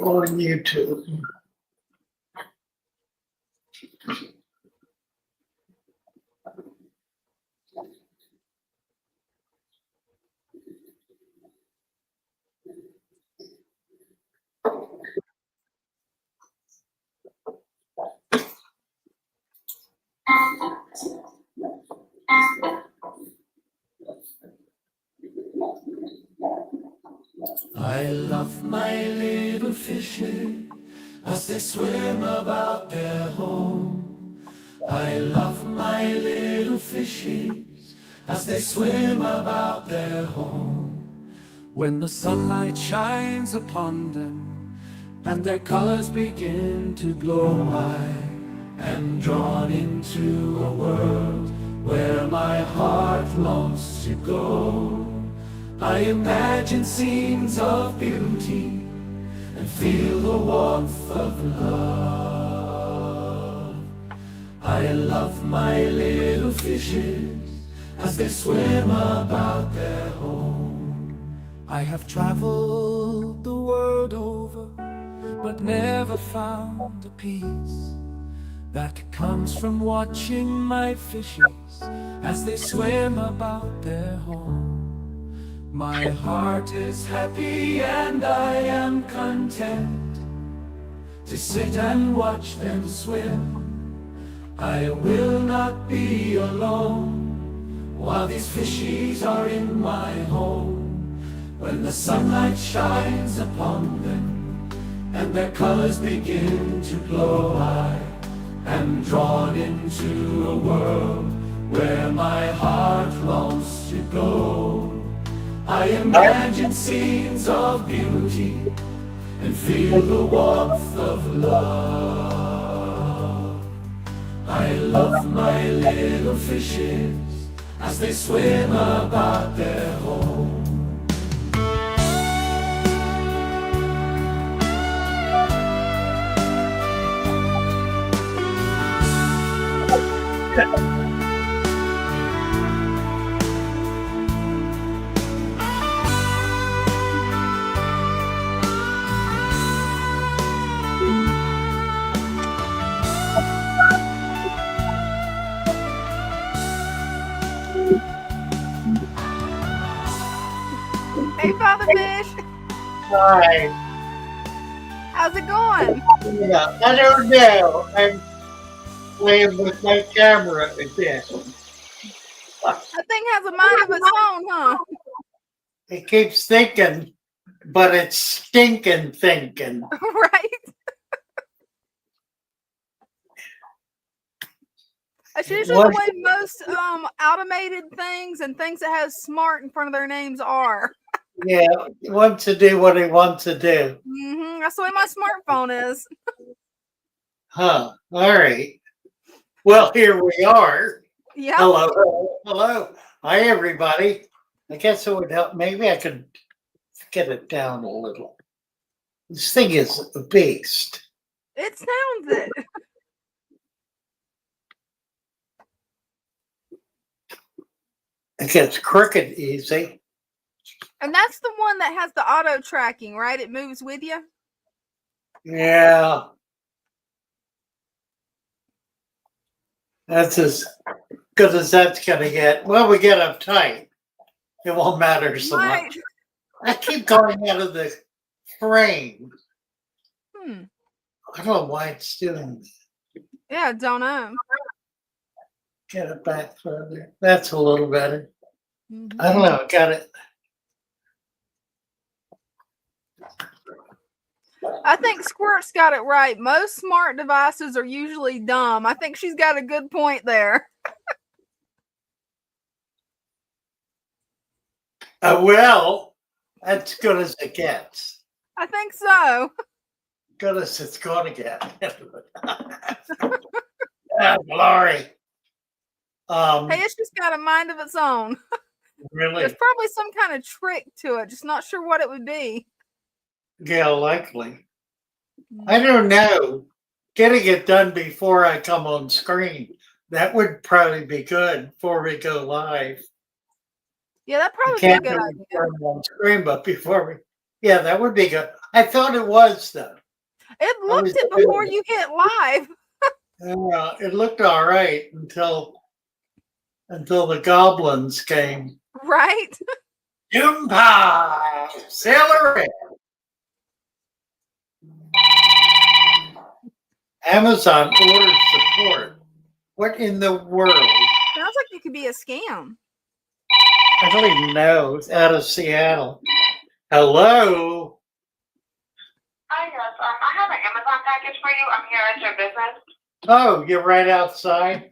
on YouTube. I love my little fishes as they swim about their home. I love my little fishes as they swim about their home. When the sunlight shines upon them and their colors begin to glow, I am drawn into a world where my heart longs to go. I imagine scenes of beauty and feel the warmth of love. I love my little fishes as they swim about their home. I have traveled the world over, but never found a peace that comes from watching my fishes as they swim about their home. My heart is happy and I am content to sit and watch them swim. I will not be alone while these fishies are in my home. When the sunlight shines upon them and their colors begin to glow, I am drawn into a world where my heart longs to go. I imagine scenes of beauty and feel the warmth of love. I love my little fishes as they swim about their home. Hey, Father Fish. Hi. How's it going? Yeah, I don't know. I'm playing with my camera again. That thing has a mind of its own, huh? It keeps thinking, but it's stinking thinking. Right? That's usually the way most automated things and things that have smart in front of their names are. Yeah, he wants to do what he wants to do. That's the way my smartphone is. Huh. All right. Well, here we are. Yep. Hello. Hello. Hi, everybody. I guess it would help. Maybe I could get it down a little. This thing is a beast. It sounds it. It gets crooked easy. And that's the one that has the auto tracking, right? It moves with you. Yeah. That's as good as that's going to get. Well, we get uptight. It won't matter so much. I keep going out of the frame. I don't know why it's doing that. Yeah, don't know. Get it back further. That's a little better. I don't know. Got it. I think Squirt's got it right. Most smart devices are usually dumb. I think she's got a good point there. Well, that's good as it gets. I think so. Good as it's going to get. Glory. Hey, it's just got a mind of its own. Really? There's probably some kind of trick to it. Just not sure what it would be. Yeah, likely. I don't know. Getting it done before I come on screen. That would probably be good before we go live. Yeah, that probably be a good idea. On screen, but before we, yeah, that would be good. I thought it was though. It looked it before you hit live. It looked all right until the goblins came. Right? Doompa! Sailor Red. Amazon ordered support. What in the world? Sounds like it could be a scam. I don't even know. It's out of Seattle. Hello? Hi, yes. I have an Amazon package for you. I'm here at your business. Oh, you're right outside?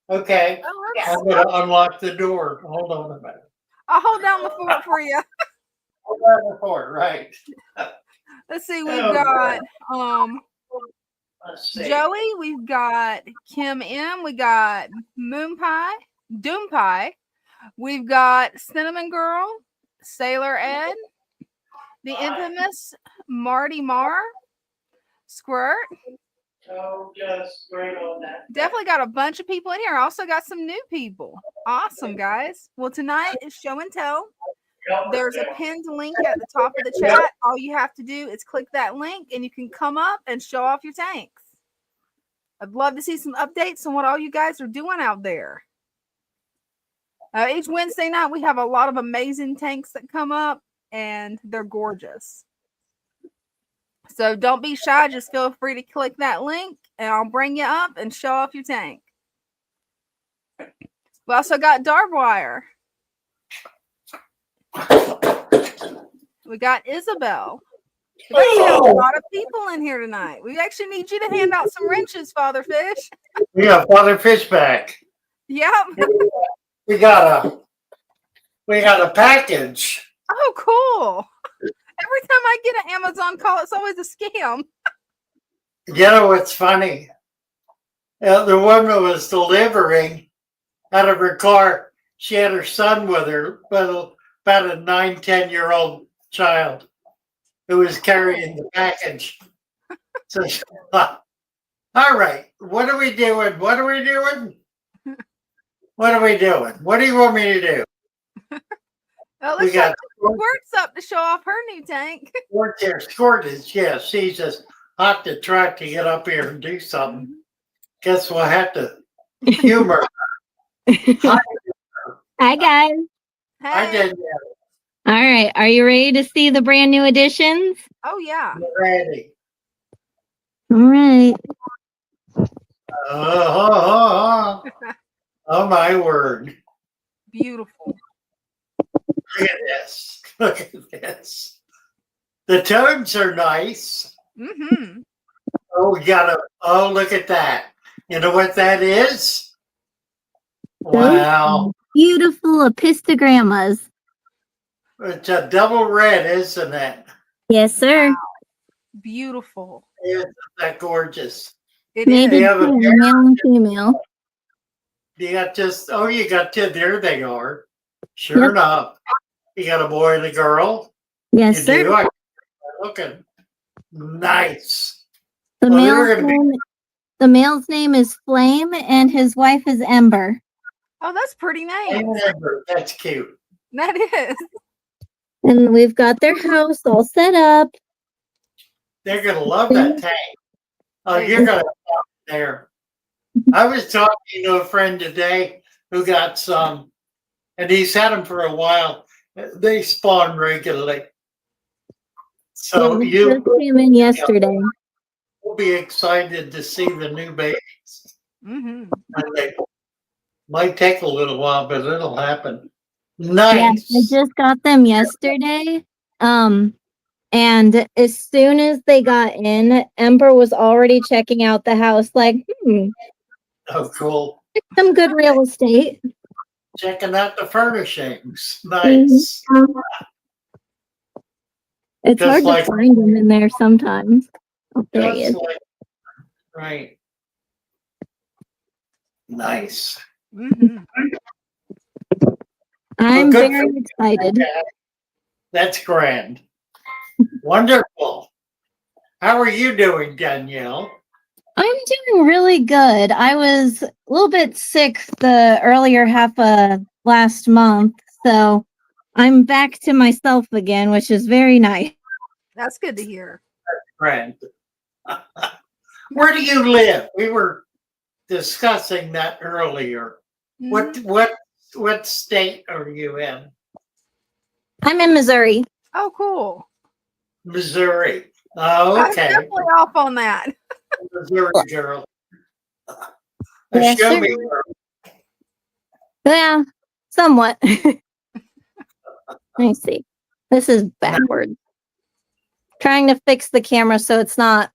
Okay. Oh, I'm going to unlock the door. Hold on a minute. I'll hold down the fort for you. Hold on the door, right. Let's see. We've got Let's see. Joey. We've got Kim M. We got Moon Pie, Doom Pie. We've got Cinnamon Girl, Sailor Ed, the infamous Marty Marr, Squirt. Oh, just right on that. Definitely got a bunch of people in here. Also got some new people. Awesome, guys. Well, tonight is show and tell. There's a pinned link at the top of the chat. All you have to do is click that link and you can come up and show off your tanks. I'd love to see some updates on what all you guys are doing out there. Each Wednesday night, we have a lot of amazing tanks that come up and they're gorgeous. So don't be shy. Just feel free to click that link and I'll bring you up and show off your tank. We also got Darkwire. We got Isabel. We actually have a lot of people in here tonight. We actually need you to hand out some wrenches, Father Fish. We got Father Fish back. Yep. We got a package. Oh, cool. Every time I get an Amazon call, it's always a scam. You know what's funny? The woman was delivering out of her car. She had her son with her, about a 9-10-year-old child who was carrying the package. So she thought, all right, what are we doing? What are we doing? What are we doing? What do you want me to do? Let's got Squirt's up to show off her new tank. Squirt is, yes, she's just hot to try to get up here and do something. Guess we'll have to humor her. Hi, guys. Hey. I did. All right. Are you ready to see the brand new additions? Oh, yeah. Ready. All right. Oh, my word. Beautiful. Look at this. Look at this. The tones are nice. Mm-hmm. Oh, look at that. You know what that is? Wow. Beautiful epistogrammas. It's a double red, isn't it? Yes, sir. Wow. Beautiful. Isn't that gorgeous? It Maybe is. have a male and female. You got you got two. There they are. Sure Yep. enough. You got a boy and a girl. Yes, You sir. do. Looking nice. The, Well, they were gonna the male's name is Flame and his wife is Ember. Oh, that's pretty nice. That's cute. That is. And we've got their house all set up. They're gonna love that tank. Oh, you're gonna love it there. I was talking to a friend today who got some, and he's had them for a while. They spawn regularly. So we just came in yesterday. We'll be excited to see the new babies. Mm-hmm. And they might take a little while, but it'll happen. Yeah, Nice. I just got them yesterday. And as soon as they got in, Ember was already checking out the house like, Oh, cool. some good real estate. Checking out the furnishings. Nice. It's Just hard like- to find them in there sometimes. Oh, there he Just is. like- right. Nice. Mm-hmm. I'm good very for- excited. That's grand. Wonderful. How are you doing, Danielle? I'm doing really good. I was a little bit sick the earlier half of last month, so I'm back to myself again, which is very nice. That's good to hear. Friend. Where do you live? We were discussing that earlier. Mhm. What state are you in? I'm in Missouri. Oh, cool. Missouri. Oh, I'm okay. definitely off on that. Missouri girl. Yes, Show sir. me her. Yeah, somewhat. Let me see. This is backwards. Trying to fix the camera so it's not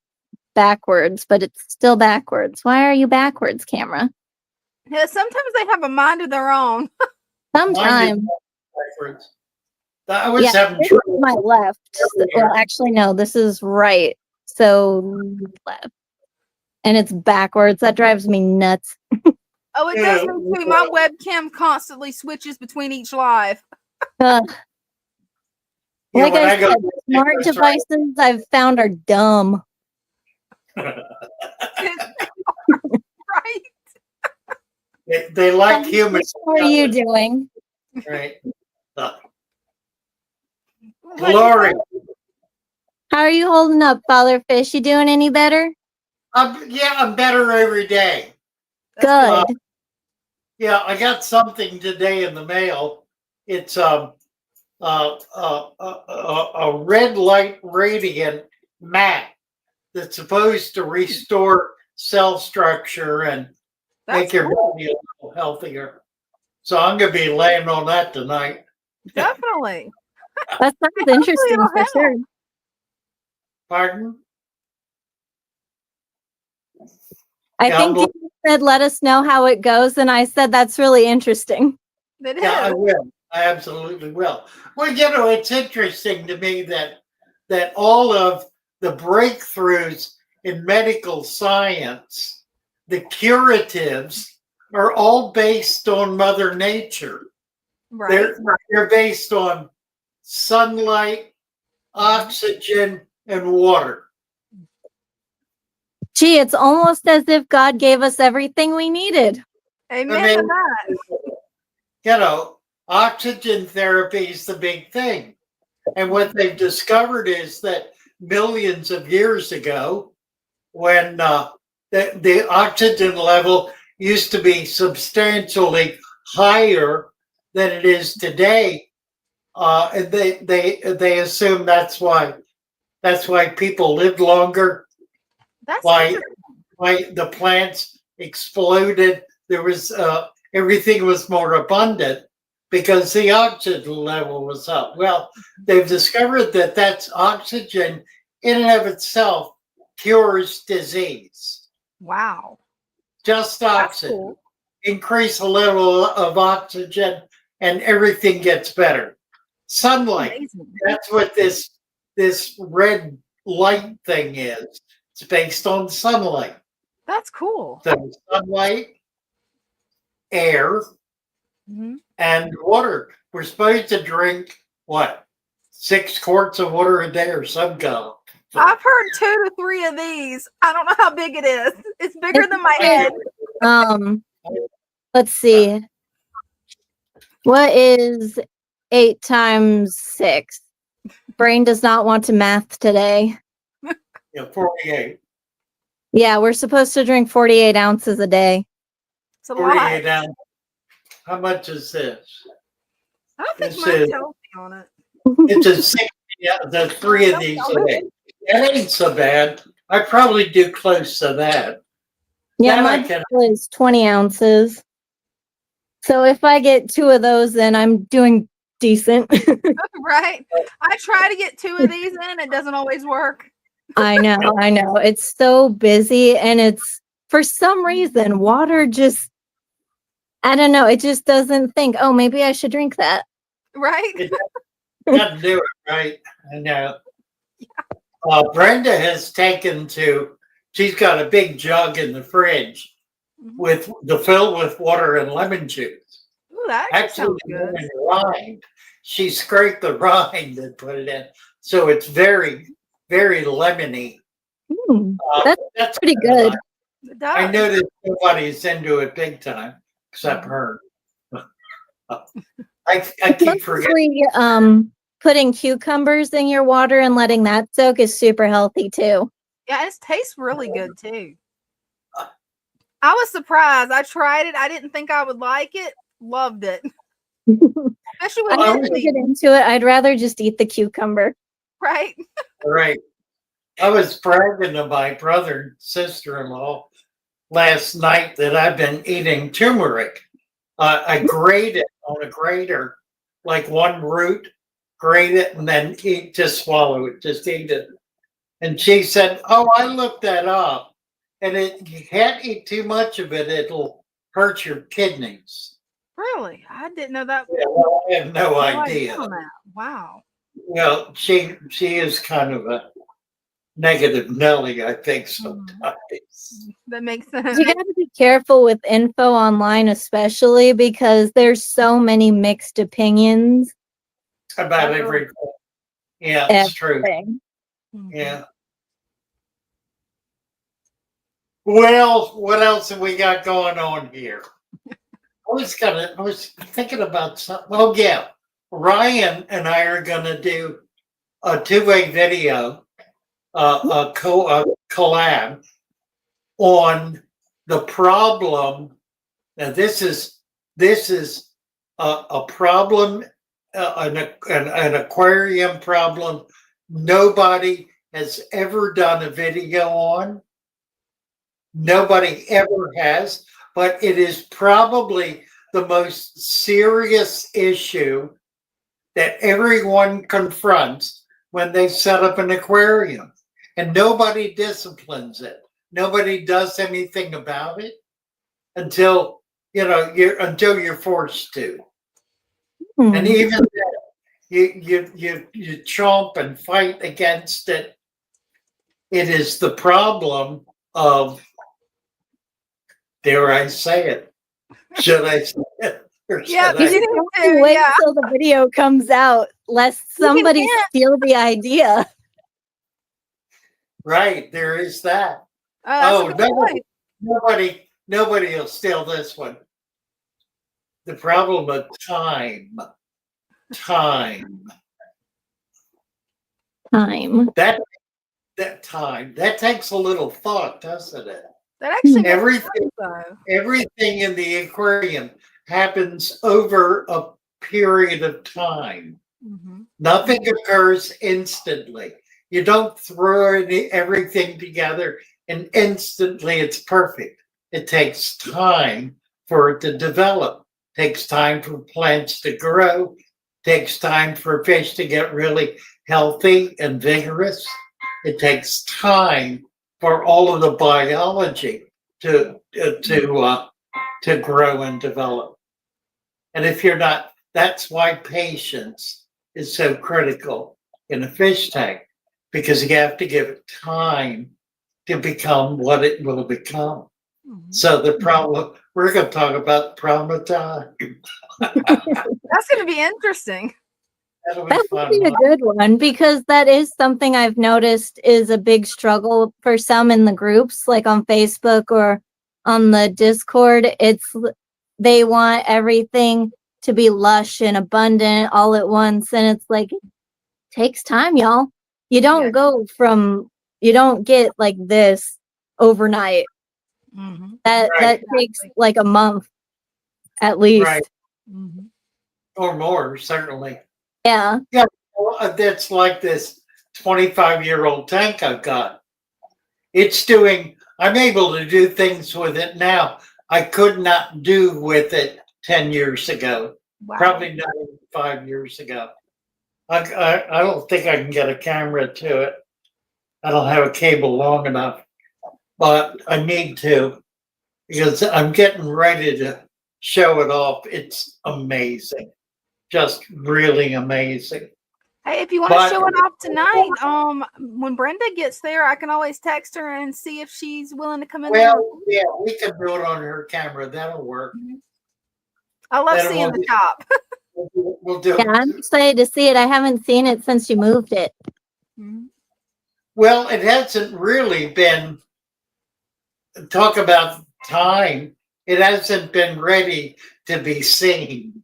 backwards, but it's still backwards. Why are you backwards, camera? Yeah, sometimes they have a mind of their own. Sometimes. Backwards. I was Yeah, having this is trouble. my left. Well, actually, no, this is right. So left. And it's backwards. That drives me nuts. Oh, it does me too. My webcam constantly switches between each live. Ugh. Yeah, Like when I go said, to smart the devices I've found are dumb. Right? they like humans. How are you doing? Right. What'd you Glory. say? How are you holding up, Father Fish? You doing any better? I'm better every day. That's Good. Yeah, I got something today in the mail. It's a red light radiant mat that's supposed to restore cell structure and That's make your cool. body a little healthier. So I'm going to be laying on that tonight. Definitely. That sounds interesting it'll for help. sure. Pardon? I Yeah, think well, Dina said, let us know how it goes. And I said, that's really interesting. It yeah, I is. will. I absolutely will. Well, it's interesting to me that all of the breakthroughs in medical science, the curatives, are all based on Mother Nature. Right. They're based on sunlight, oxygen, and water. Gee, it's almost as if God gave us everything we needed. Amen I to mean, that. oxygen therapy is the big thing. And what they've discovered is that millions of years ago, when the oxygen level used to be substantially higher than it is today, and they assume that's why people lived longer. That's Why the plants exploded? There was everything was more abundant because the oxygen level was up. Well, they've discovered that that's oxygen in and of itself cures disease. wow. Just That's oxygen. cool. Increase a level of oxygen and everything gets better. Sunlight. Amazing. That's what this red light thing is. It's based on sunlight. That's cool. So sunlight, air, Mhm. and water. We're supposed to drink what? 6 quarts of water a day or some kind. I've heard 2 to 3 of these. I don't know how big it is. It's bigger than my head. Let's see. What is 8 times 6? Brain does not want to math today. Yeah, 48. Yeah, we're supposed to drink 48 ounces a day. It's a 48 lot. ounces. How much is this? I don't think This mine is tells me on it. it's a 60. Yeah, the 3 of these a day. That ain't so bad. I probably do close to that. Yeah, That my I can- bottle is 20 ounces. So if I get 2 of those, then I'm doing decent. Right. I try to get 2 of these in. It doesn't always work. I know. It's so busy, and it's for some reason water just, I don't know, it just doesn't think, oh, maybe I should drink that. Right. It doesn't do it right. I know. Brenda has she's got a big jug in the fridge Mhm. filled with water and lemon juice. Ooh, that Actually, sounds good. lemon rind. She scraped the rind and put it in. So it's very, very lemony. That's pretty good. It I does. noticed nobody's into it big time except her. I keep forgetting. Mostly, putting cucumbers in your water and letting that soak is super healthy too. Yeah, it tastes really good too. I was surprised. I tried it. I didn't think I would like it. Loved it. Especially with I mince didn't meat, get into it. I'd rather just eat the cucumber. right? Right. I was bragging to my brother and sister-in-law last night that I've been eating turmeric. I grate it on a grater, like one root, grate it, and then eat, just swallow it, just eat it. And she said, "Oh, I looked that up, and you can't eat too much of it; it'll hurt your kidneys." Really? I didn't know that. Yeah, well, I have no No idea. on that. Wow. Well, she is kind of a negative Nelly, I think, sometimes. That makes sense. You got to be careful with info online, especially because there's so many mixed opinions. About everything. Yeah, it's true. Everything. Yeah. Well, what else have we got going on here? I was thinking about something. Oh, yeah. Ryan and I are going to do a two-way video, a collab on the problem. Now, this is a problem, an aquarium problem nobody has ever done a video on. Nobody ever has, but it is probably the most serious issue that everyone confronts when they set up an aquarium, and nobody disciplines it. Nobody does anything about it until you're forced to. And even then, you chomp and fight against it. It is the problem of, dare I say it? Should I say it? Yeah, You just have to wait until the video comes out, lest somebody steal the idea. Right, there is that. Nobody will steal this one. The problem of time. That time. That takes a little thought, doesn't it? That actually everything in the aquarium happens over a period of time. Mm-hmm. Nothing occurs instantly. You don't throw everything together and instantly it's perfect. It takes time for it to develop. It takes time for plants to grow. It takes time for fish to get really healthy and vigorous. It takes time for all of the biology to grow and develop. And if you're not, that's why patience is so critical in a fish tank, because you have to give it time to become what it will become. Mm-hmm. So the problem, we're going to talk about the problem of time. That's going to be interesting. That would be a good one, because that is something I've noticed is a big struggle for some in the groups, like on Facebook or on the Discord. They want everything to be lush and abundant all at once, and it's like, it takes time, y'all. You don't you don't get like this overnight. Mm-hmm. That takes like a month at least. Right. Mm-hmm. Or more, certainly. Yeah. Yeah. Well, that's like this 25-year-old tank I've got. I'm able to do things with it now I could not do with it 10 years ago. Wow. Probably not even 5 years ago. I don't think I can get a camera to it. I don't have a cable long enough, but I need to, because I'm getting ready to show it off. It's amazing. Just really amazing. Hey, if you want to show it off tonight, when Brenda gets there, I can always text her and see if she's willing to come in there. Yeah, we can do it on her camera. That'll work. Mm-hmm. I love seeing the shop. We'll do it. I'm excited to see it. I haven't seen it since you moved it. Mm-hmm. Well, it hasn't really been, talk about time, it hasn't been ready to be seen.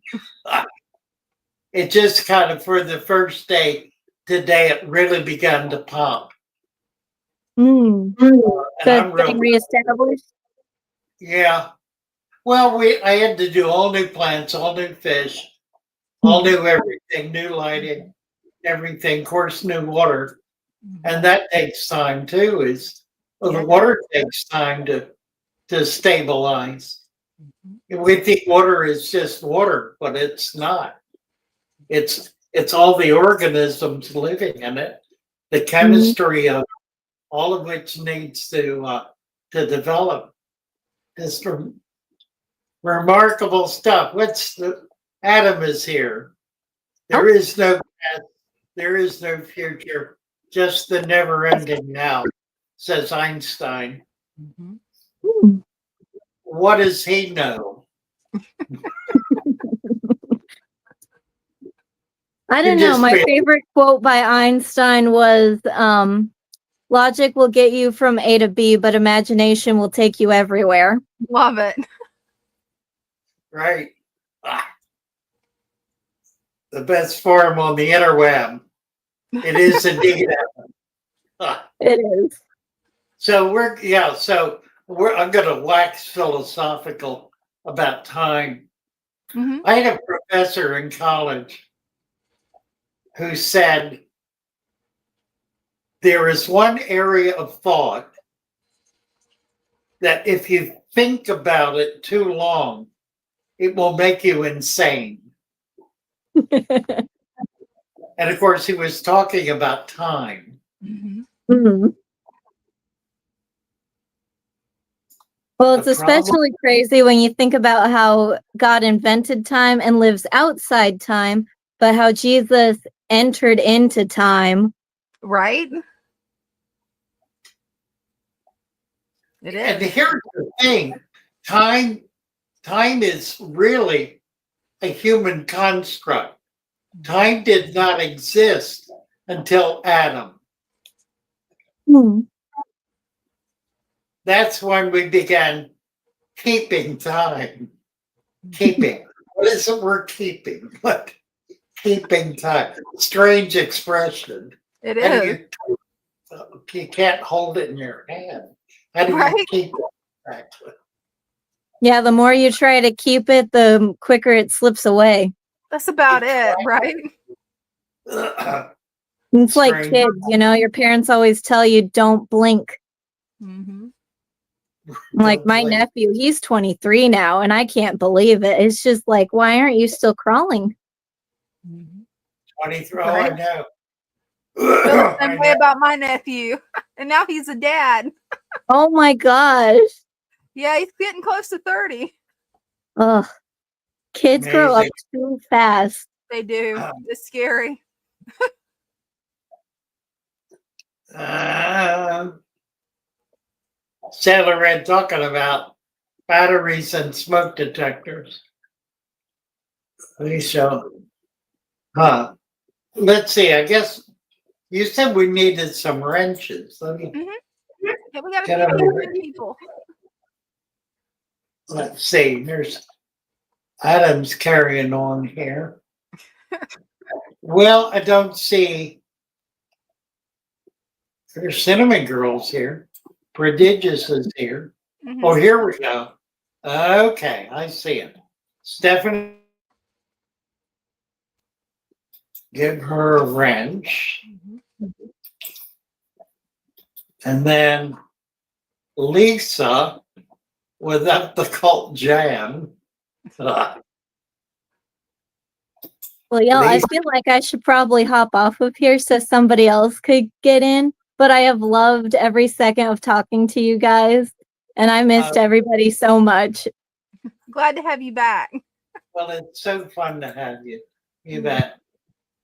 it just kind of for the first day today it really began to pop. Mm. And So I'm it's getting real reestablished. yeah. Well, I had to do all new plants, all new fish, all new everything, new lighting, everything. Of course, new water, and that takes time too. The Yeah. water takes time to stabilize. We think water is just water, but it's not. It's all the organisms living in it, the chemistry of all of which needs to develop. Just remarkable stuff. Adam is here. There is no past, there is no future, just the never ending now, says Einstein. Mm. What does he know? I You don't know. just My be- favorite quote by Einstein was logic will get you from A to B, but imagination will take you everywhere. Love it. Right. The best forum on the interweb. It is indeed. It is. So I'm going to wax philosophical about time. Mhm. I had a professor in college who said there is one area of thought that if you think about it too long, it will make you insane. And of course, he was talking about time. Mhm. Mhm. Well, it's The problem- especially crazy when you think about how God invented time and lives outside time, but how Jesus entered into time. Right? It And is. here's the thing, time is really a human construct. Time did not exist until Adam. Hmm. That's when we began keeping time. Keeping. What is the word keeping? What? Keeping time. Strange expression. It How is. do you can't hold it in your hand. How do you Right? keep it? Exactly. Yeah, the more you try to keep it, the quicker it slips away. That's about it, right? It's like Strange. kids, your parents always tell you don't blink. Mm-hmm. Like my Like, nephew, he's 23 now, and I can't believe it. It's just like, why aren't you still crawling? Mm-hmm. 23. Right. I know. Feel the I same way know. about my nephew. And now he's a dad. Oh my gosh. Yeah, he's getting close to 30. Ugh. Kids grow up Amazing. too fast. They do. It's scary. Sailor Red talking about batteries and smoke detectors. So, let's see. I guess you said we needed some wrenches. Let me Yeah, we got a get few over new people. Let's see. There's Adam's carrying on here. Well, I don't see. There's Cinnamon Girls here. Prodigious is here. Mhm. Oh, here we go. Okay, I see it. Stephanie, give her a wrench. Mhm. And then Lisa without the cult jam. Well, y'all, I Lisa, feel like I should probably hop off of here so somebody else could get in. But I have loved every second of talking to you guys, and I missed everybody so much. Glad to have you back. well, it's so fun to have you. You bet.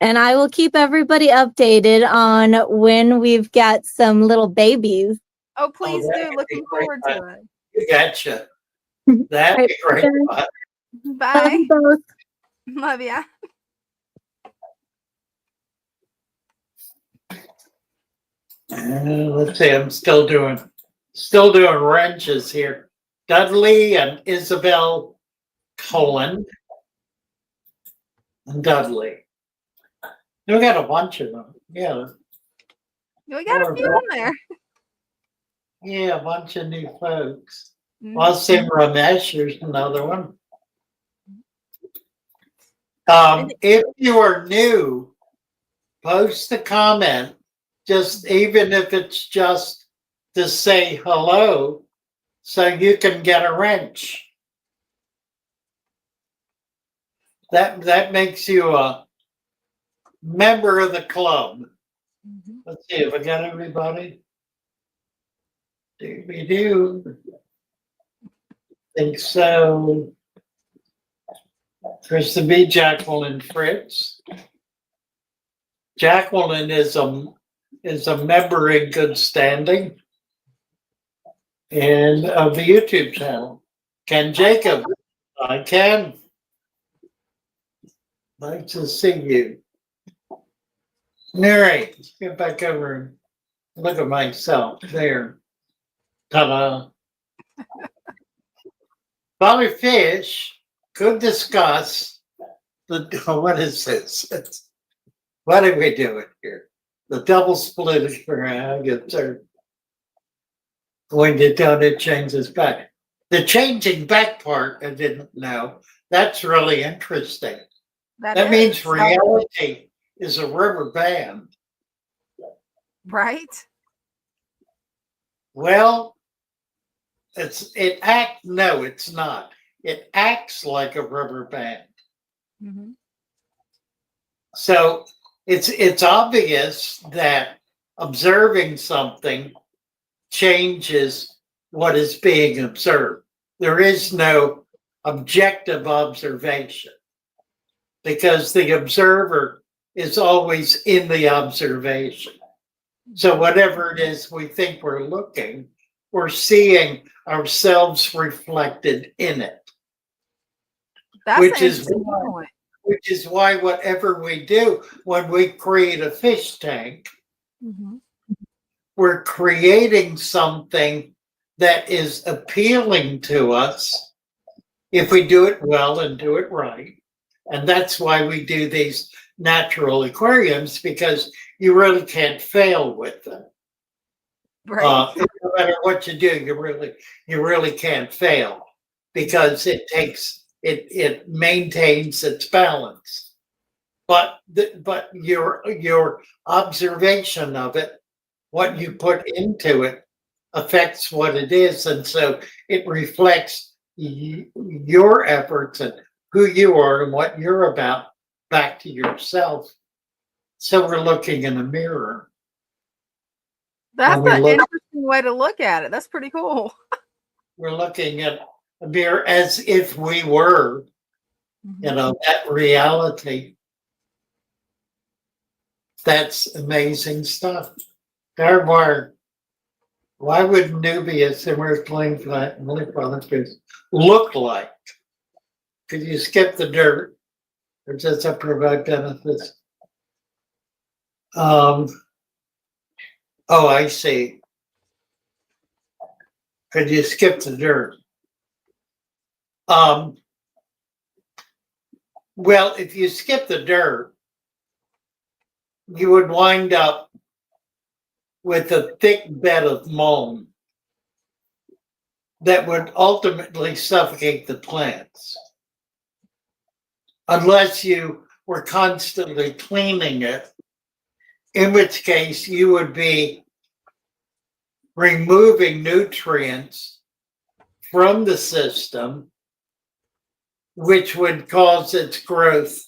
And I will keep everybody updated on when we've got some little babies. Oh, please that do. would be Looking great forward fun. to it. You betcha. That'd be great fun. Love Bye. you both. Love ya. Let's see, I'm still doing wrenches here. Dudley and Isabel Cohen. and Dudley. We got a bunch of them. Yeah. We got a few on there. Yeah, a bunch of new folks. Mhm. Well, Sim Ramesh, here's another one. If you are new, post a comment, just even if it's just to say hello, so you can get a wrench. That makes you a member of the club. Mhm. Let's see if I got everybody. Do we do? Think so. Krista B, Jacqueline Fritz. Jacqueline is a member in good standing and of the YouTube channel. Ken Jacob, I can. Nice to see you. Mary, let's get back over and look at myself there. Ta-da. Bobby Fish could discuss what is this? What are we doing here? The double split gets going to donut changes back. The changing back part, I didn't know. That's really interesting. That means reality is a rubber band. Right? Well, no, it's not. It acts like a rubber band. Mm-hmm. So it's obvious that observing something changes what is being observed. There is no objective observation because the observer is always in the observation. So whatever it is we think we're looking, we're seeing ourselves reflected in it. That's which an is interesting why, point. which is why whatever we do when we create a fish tank, Mm-hmm. we're creating something that is appealing to us if we do it well and do it right. And that's why we do these natural aquariums, because you really can't fail with them. Right. No matter what you do, you really can't fail because it maintains its balance. But your observation of it, what you put into it, affects what it is, and so it reflects your efforts and who you are and what you're about back to yourself. So we're looking in a mirror. That's an interesting way to look at it. That's pretty cool. We're looking at a mirror as if we were, that reality. That's amazing stuff. Darbar, why would Nubius and Earth look like? Could you skip the dirt? Or does that provide benefits? Oh, I see. Could you skip the dirt? Well, if you skip the dirt, you would wind up with a thick bed of mold that would ultimately suffocate the plants. Unless you were constantly cleaning it, in which case you would be removing nutrients from the system, which would cause its growth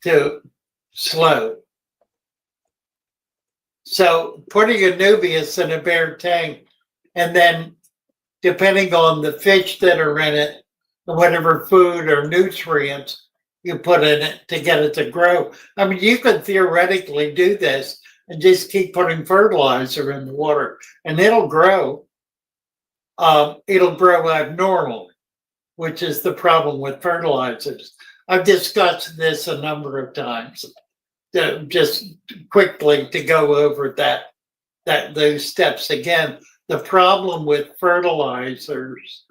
to slow. So putting a Nubius in a bare tank, and then depending on the fish that are in it, whatever food or nutrients you put in it to get it to grow. I mean, you could theoretically do this and just keep putting fertilizer in the water and it'll grow. It'll grow abnormally, which is the problem with fertilizers. I've discussed this a number of times. Just quickly to go over those steps again. The problem with fertilizers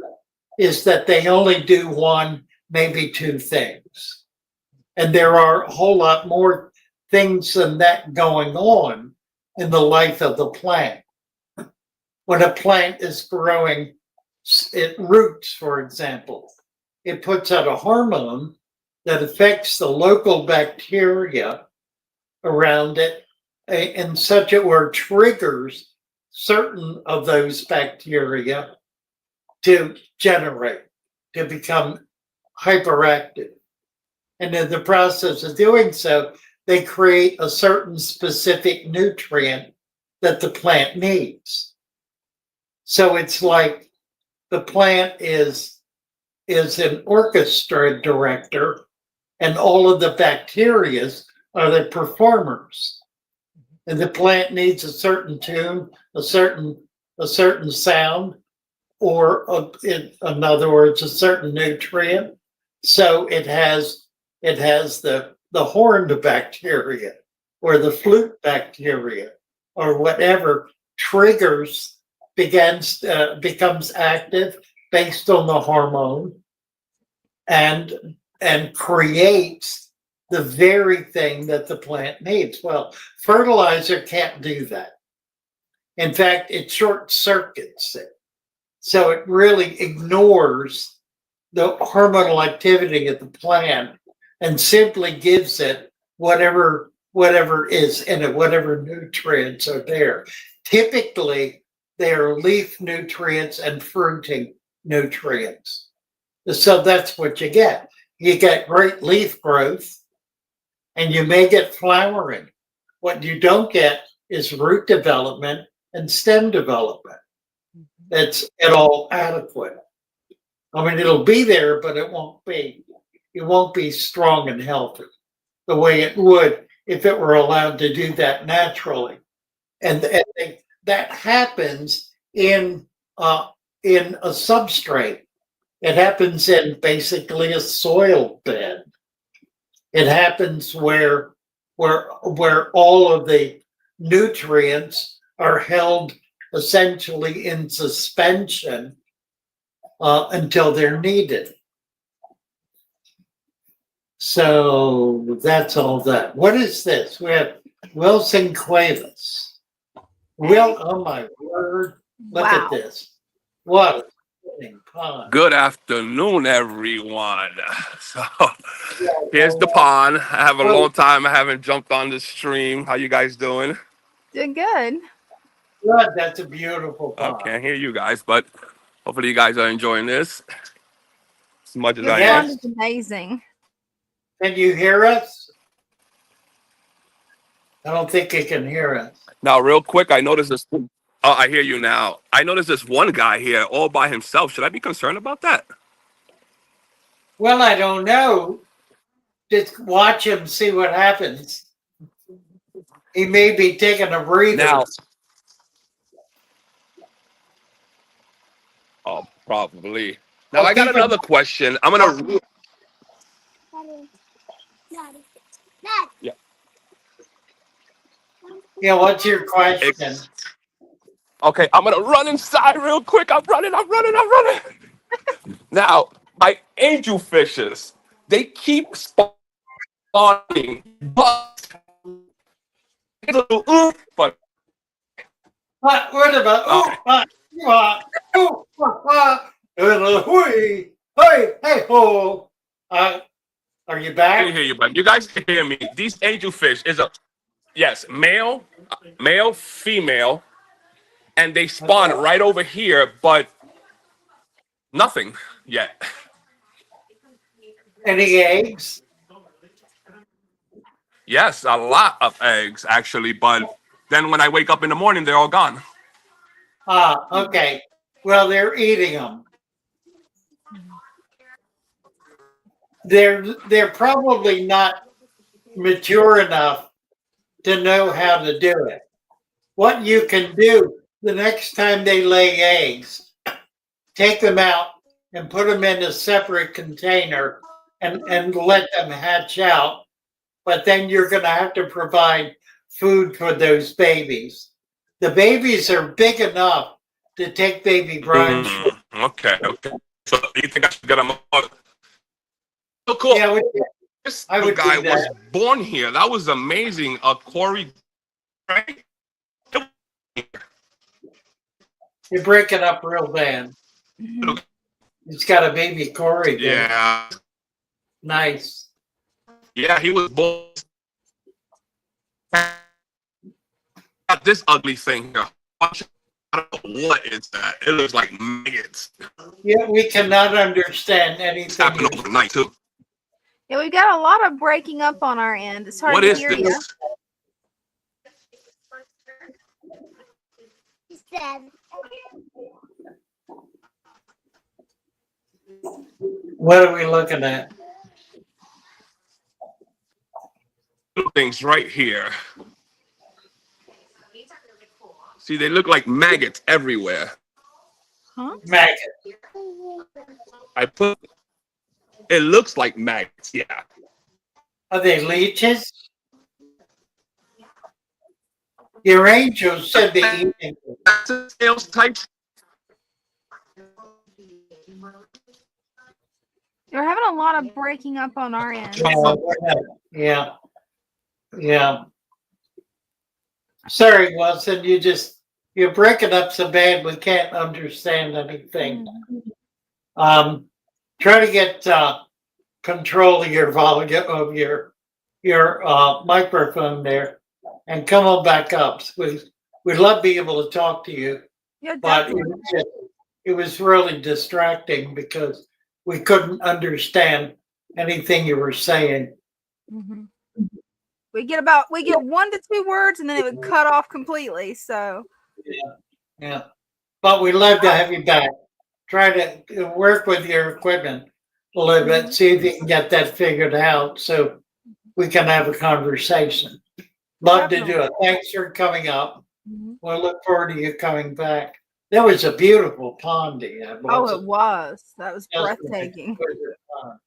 is that they only do one, maybe two things. And there are a whole lot more things than that going on in the life of the plant. When a plant is growing, it roots, for example, it puts out a hormone that affects the local bacteria around it in such a way triggers certain of those bacteria to generate, to become hyperactive. And in the process of doing so, they create a certain specific nutrient that the plant needs. So it's like the plant is an orchestra director, and all of the bacteria are the performers. And the plant needs a certain tune, a certain sound, or in other words, a certain nutrient. So it has the horned bacteria or the flute bacteria or whatever triggers becomes active based on the hormone and creates the very thing that the plant needs. Well, fertilizer can't do that. In fact, it short circuits it. So it really ignores the hormonal activity of the plant and simply gives it whatever is in it, whatever nutrients are there. Typically, they are leaf nutrients and fruiting nutrients. So that's what you get. You get great leaf growth and you may get flowering. What you don't get is root development and stem development. That's at all adequate. I mean, it'll be there, but it won't be strong and healthy the way it would if it were allowed to do that naturally. And that happens in a substrate. It happens in basically a soil bed. It happens where all of the nutrients are held essentially in suspension until they're needed. So that's all that. What is this? We have Wilson Cuevas. Oh my word. Look Wow. at this. What a stunning pond. Good afternoon, everyone. So here's the pond. I have a long time I haven't jumped on the stream. How you guys doing? Doing good. Good. That's a beautiful pond. I can't hear you guys, but hopefully you guys are enjoying this as much as Your I am. pond is amazing. Can you hear us? I don't think you can hear us. Now, real quick, I noticed this. Oh, I hear you now. I noticed this one guy here all by himself. Should I be concerned about that? Well, I don't know. Just watch him, see what happens. He may be taking a breather. Now, oh, probably. Now, I got another question. I'm gonna. Yeah, what's your question? Okay, I'm gonna run inside real quick. I'm running. Now, my angelfishes, they keep spawning, but What about? Hey ho! Are you I back? can hear you, but you guys can hear me. These angelfish is male, female, and they spawn right over here, but nothing yet. Any eggs? Yes, a lot of eggs actually, but then when I wake up in the morning, they're all gone. Okay. Well, they're eating them. They're probably not mature enough to know how to do it. What you can do the next time they lay eggs, take them out and put them in a separate container and let them hatch out. But then you're going to have to provide food for those babies. The babies are big enough to take baby brunch. Okay. So you think I should get them? So cool. Yeah, This I would guy do was that. born here. That was amazing. Corey, right? You break it up real bad. Mhm. He's got a baby Corey there. Yeah. Nice. Yeah, he was born. Got this ugly thing here. I don't know what is that. It looks like maggots. Yeah, we cannot understand It's anything. happening overnight too. Yeah, we've got a lot of breaking up on our end. It's hard What to is hear you. this? What are we looking at? Little things right here. See, they look like maggots everywhere. Huh? Maggot. It looks like maggots, yeah. Are they leeches? Your angels should be eating. Sales type. You're having a lot of breaking up on our end. Yeah. Yeah. Sorry, Wilson, you're breaking up so bad we can't understand anything. Try to get control of your volume of your microphone there and come on back up. We'd love to be able to talk to you, Yeah, but definitely. it was really distracting because we couldn't understand anything you were saying. Mhm. We get 1 to 2 words and then it would cut off completely. So Yeah. But we'd love to have you back. Try to work with your equipment a little bit, see if you can get that figured out so we can have a conversation. Love to do it. Thanks for coming up. Mhm. We'll look forward to you coming back. That was a beautiful pond, Dina. Oh, it was. That was Just breathtaking. pond.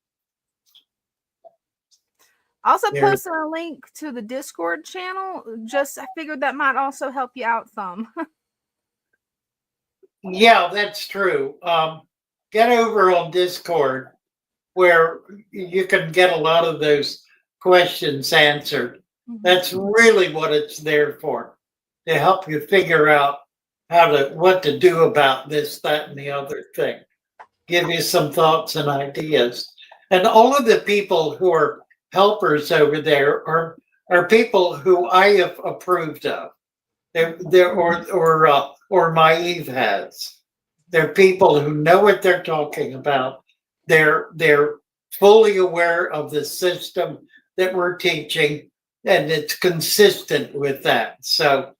I also Yeah. posted a link to the Discord channel. I figured that might also help you out some. Yeah, that's true. Get over on Discord where you can get a lot of those questions answered. That's really what it's there for, to help you figure out what to do about this, that, and the other thing. Give you some thoughts and ideas. And all of the people who are helpers over there are people who I have approved of. Or my Eve has. They're people who know what they're talking about. They're fully aware of the system that we're teaching, and it's consistent with that. So,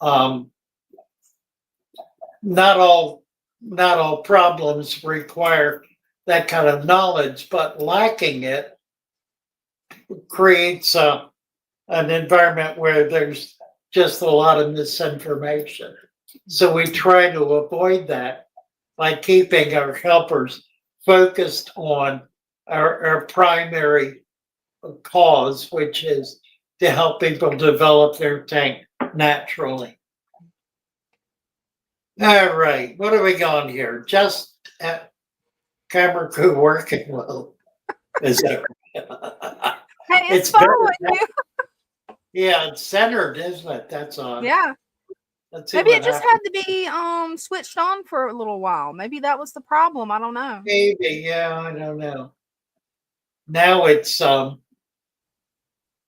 not all problems require that kind of knowledge, but lacking it creates an environment where there's just a lot of misinformation. So we try to avoid that by keeping our helpers focused on our primary cause, which is to help people develop their tank naturally. All right, what are we going here? Just camera crew working well. Is that Hey, it's better. following you. Yeah, it's centered, isn't it? That's on. Yeah. Let's see Maybe what it just happens. had to be switched on for a little while. Maybe that was the problem. I don't know. Maybe, yeah, I don't know. Now it's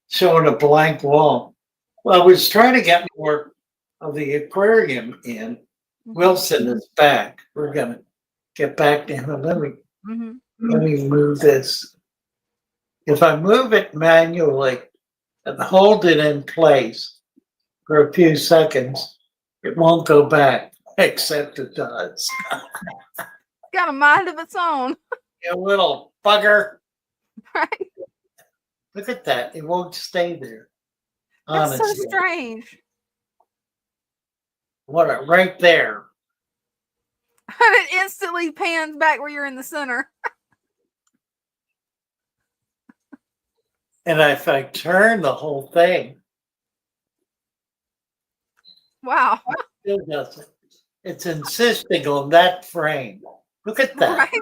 showing a blank wall. Well, I was trying to get more of the aquarium in. Wilson is back. We're gonna get back to him. Let me move this. If I move it manually and hold it in place for a few seconds, it won't go back, except it does. Got a mind of its own. You little bugger. Right? Look at that. It won't stay there. That's so Honestly. strange. Right there. And it instantly pans back where you're in the center. And if I turn the whole thing, Wow. it still doesn't. It's insisting on that frame. Look at that. Right?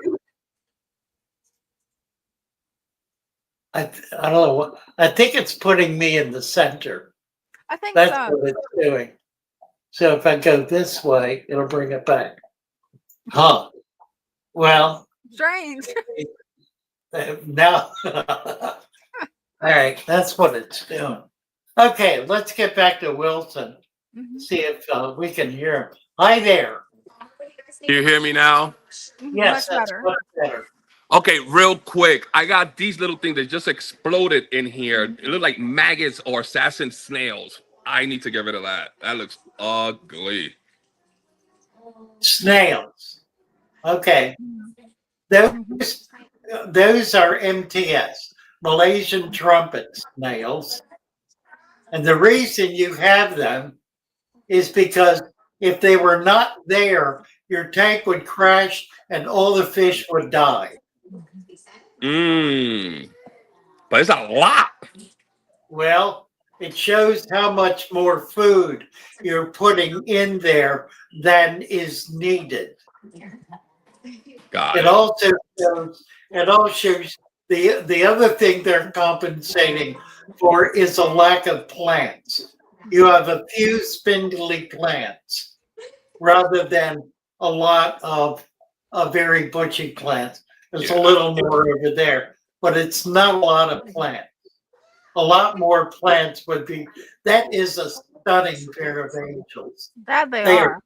I don't know what. I think it's putting me in the center. I think That's so. what it's doing. So if I go this way, it'll bring it back. Huh. Well, Strange. now. All right, that's what it's doing. Okay, let's get back to Wilson. Mhm. See if we can hear him. Hi there. You hear me now? Yes, Much that's better. much better. Okay, real quick. I got these little things that just exploded in here. It look like maggots or assassin snails. I need to get rid of that. That looks ugly. Snails. Okay. Mhm. Those are MTS, Malaysian trumpet snails. And the reason you have them is because if they were not there, your tank would crash and all the fish would die. Mmm. But it's a lot. Well, it shows how much more food you're putting in there than is needed. Got It it. also shows, it all shows the other thing they're compensating for is a lack of plants. You have a few spindly plants rather than a lot of very bushy plants. There's a Yeah. little more over there, but it's not a lot of plants. A lot more plants would be. That is a stunning pair of angels. That they They are. are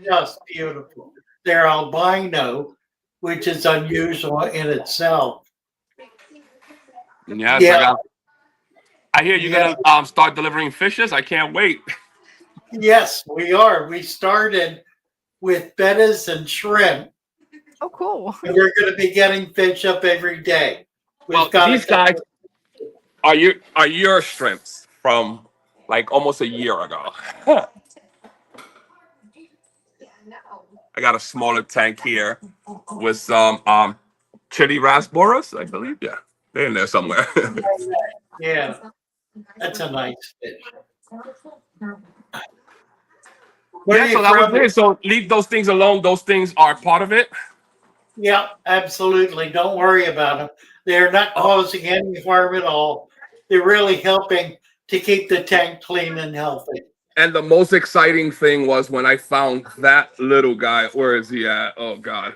just beautiful. They're albino, which is unusual in itself. Yes, Yeah, I hear you're yeah, gonna start delivering fishes. I can't wait. yes, we are. We started with bettas and shrimp, Oh, cool. and we're going to be getting fish up every day. Well, We've got a these guys couple. are your shrimps from like almost a year ago. I got a smaller tank here with some chili rasboras, I believe. Yeah, they're in there somewhere. Yeah, that's a nice fish. Where are Yeah, you so that was from? it. So leave those things alone. Those things are part of it. Yeah, absolutely. Don't worry about them. They're not Oh, causing any harm at all. They're really helping to keep the tank clean and healthy. and the most exciting thing was when I found that little guy. Where is he at? Oh God.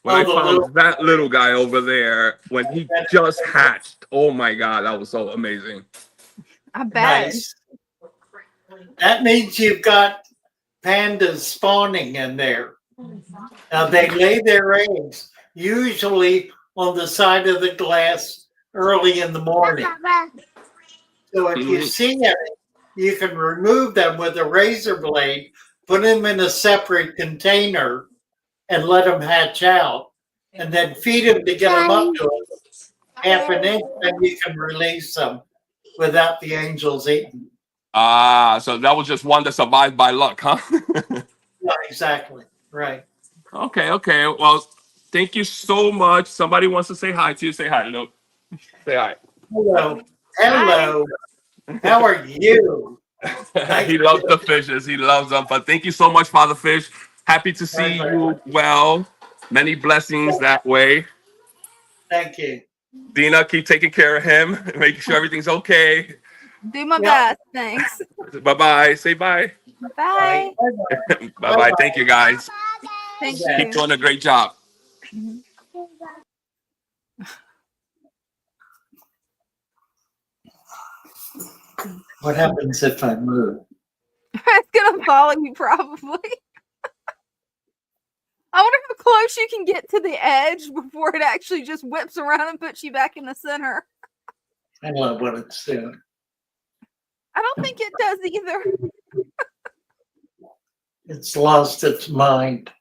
When Oh, I the found little that little guy over there when he just hatched. Oh my God, that was so amazing. I bet. nice. That means you've got pandas spawning in there. Now they lay their eggs usually on the side of the glass early in the morning. So if you Mhm. see it, you can remove them with a razor blade, put them in a separate container, and let them hatch out, and then feed them to get them up to half an inch. Then you can release them without the angels eating. So that was just one that survived by luck, huh? Yeah, exactly. Right. Okay, okay. Well, thank you so much. Somebody wants to say hi to you. Say hi, look. Say hi. Hello. Hi. Hello. How are you? Nice He to loves meet the fishes. He loves them. But thank you so much, Father Fish. Happy to see you. you well. Many blessings that way. Thank you. Dina, keep taking care of him, making sure everything's okay. Do my Yeah. best. Thanks. Bye bye. Say bye. Bye. Bye. Bye bye. Thank you, guys. Thank Keep you. doing a great job. Mhm. What happens if I move? It's gonna follow you probably. I wonder how close you can get to the edge before it actually just whips around and puts you back in the center. I love what it's doing. I don't think it does either. It's lost its mind.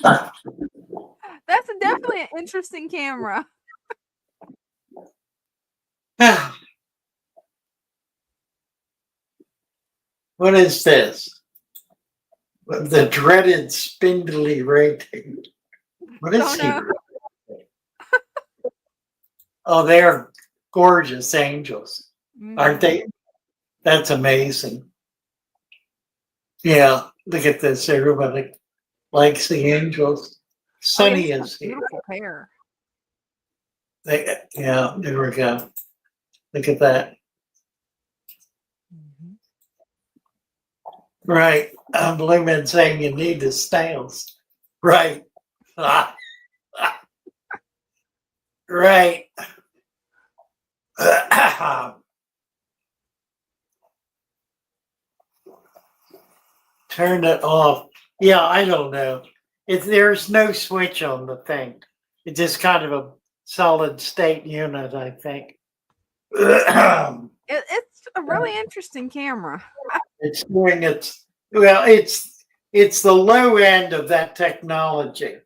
That's definitely an interesting camera. What is this? The dreaded spindly rating. What is Don't he? know. Oh, they're gorgeous angels, aren't Mhm. they? That's amazing. Yeah, look at this. Everybody likes the angels. Sunny this is a here. beautiful pair. Yeah, there we go. Look at that. Right. Blue Man saying you need the snails. Right. Ah, ah, right. Turn it off. Yeah, I don't know. There's no switch on the thing. It's just kind of a solid state unit, I think. It's a really interesting camera. It's doing it's the low end of that technology.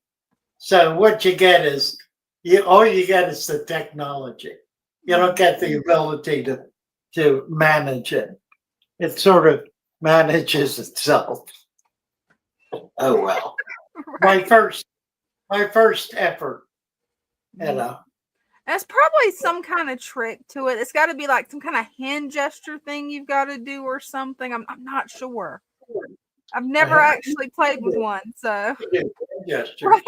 So what you get is all you get is the technology. You don't get the ability to manage it. It sort of manages itself. Oh well. Right. My first effort, you know. There's probably some kind of trick to it. It's got to be like some kind of hand gesture thing you've got to do or something. I'm not sure. I've never actually played with one, so Gesture. right.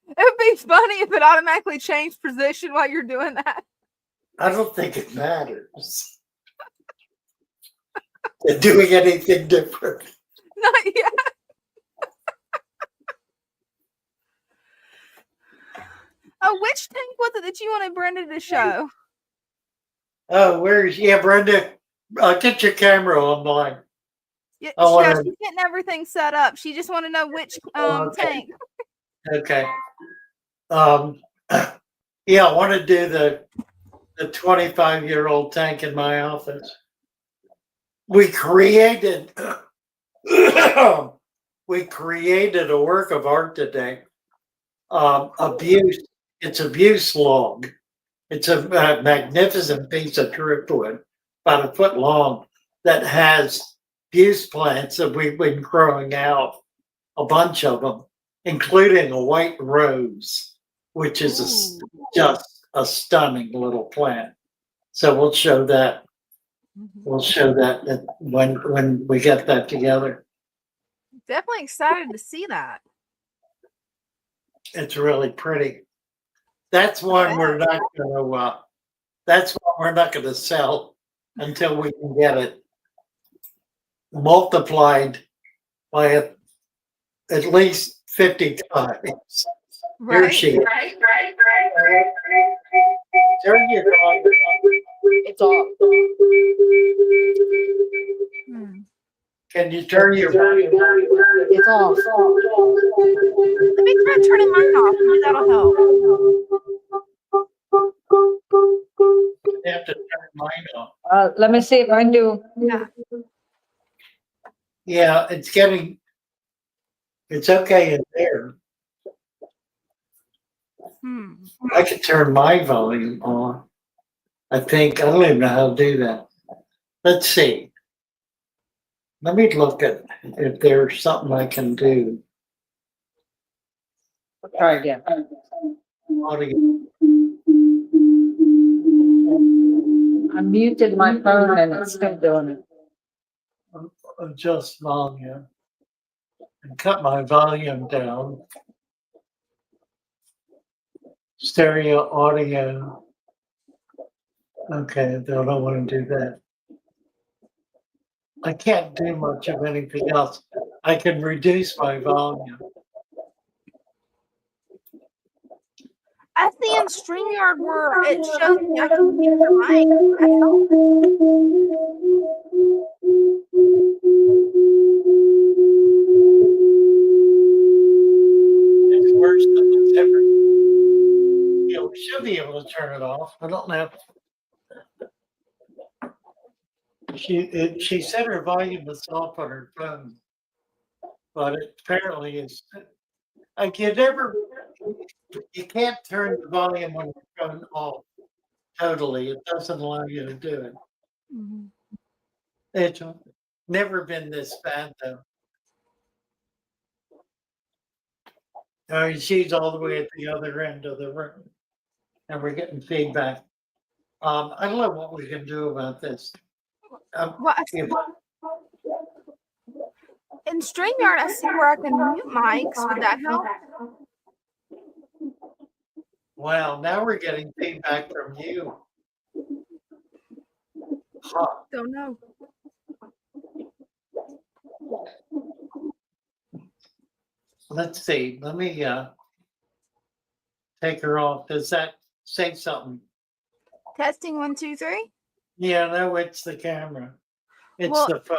It would be funny if it automatically changed position while you're doing that. I don't think it matters. They're doing anything different. Not yet. Oh, which tank was it that you wanted Brenda to show? Oh, Brenda? Get your camera online. Yeah, wanna- she's getting everything set up. She just want to know which tank. Okay. Yeah, I want to do the 25-year-old tank in my office. We created a work of art today. Abuse. It's abuse log. It's a magnificent piece of driftwood, about a foot long, that has abuse plants that we've been growing out, a bunch of them, including a white rose, which is just a stunning little plant. So we'll show that. We'll show that when we get that together. Definitely excited to see that. It's really pretty. That's one we're not going to. That's one we're not going to sell until we can get it multiplied by at least 50 times. Here Right. she is. Turn your dog. It's off. Can you turn your? It's off. Let me try turning mine off. Maybe that'll help. You have to turn mine off. Let me see if I do. Yeah. Yeah, it's okay in there. I can turn my volume on. I think, I don't even know how to do that. Let's see. Let me look at if there's something I can do. Try again. Audio. I muted my phone and it's still doing it. Adjust volume and cut my volume down. Stereo audio. Okay, I don't want to do that. I can't do much of anything else. I can reduce my volume. I see in StreamYard where it shows me I can mute the mic. That helps. It's worse than it's ever. Yeah, we should be able to turn it off. I don't know. She said her volume was off on her phone, but it apparently is. Like you can't turn the volume on your phone off totally. It doesn't allow you to do it. It's never been this bad though. She's all the way at the other end of the room, and we're getting feedback. I don't know what we can do about this. Well, and in StreamYard, I see where I can mute mics. Would that help? Well, now we're getting feedback from you. Huh. Don't know. Let's see. Let me take her off. Does that say something? Testing 1, 2, 3. Yeah, no, it's the camera. It's Well- the phone.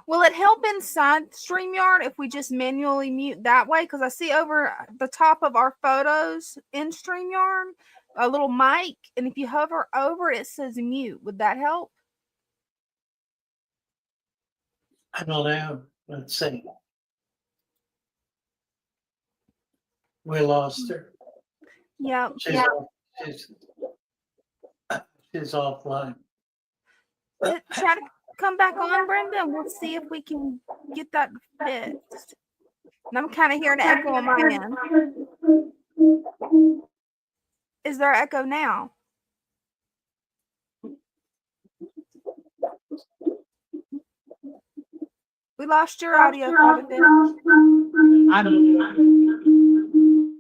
Will it help inside StreamYard if we just manually mute that way? Because I see over the top of our photos in StreamYard a little mic, and if you hover over it, it says mute. Would that help? I don't know. Let's see. We lost her. Yeah. She's she's offline. Try to come back on, Brenda, and we'll see if we can get that fixed. And I'm kind of hearing an echo on my end. Is there echo now? We lost your audio quite a bit. I don't know.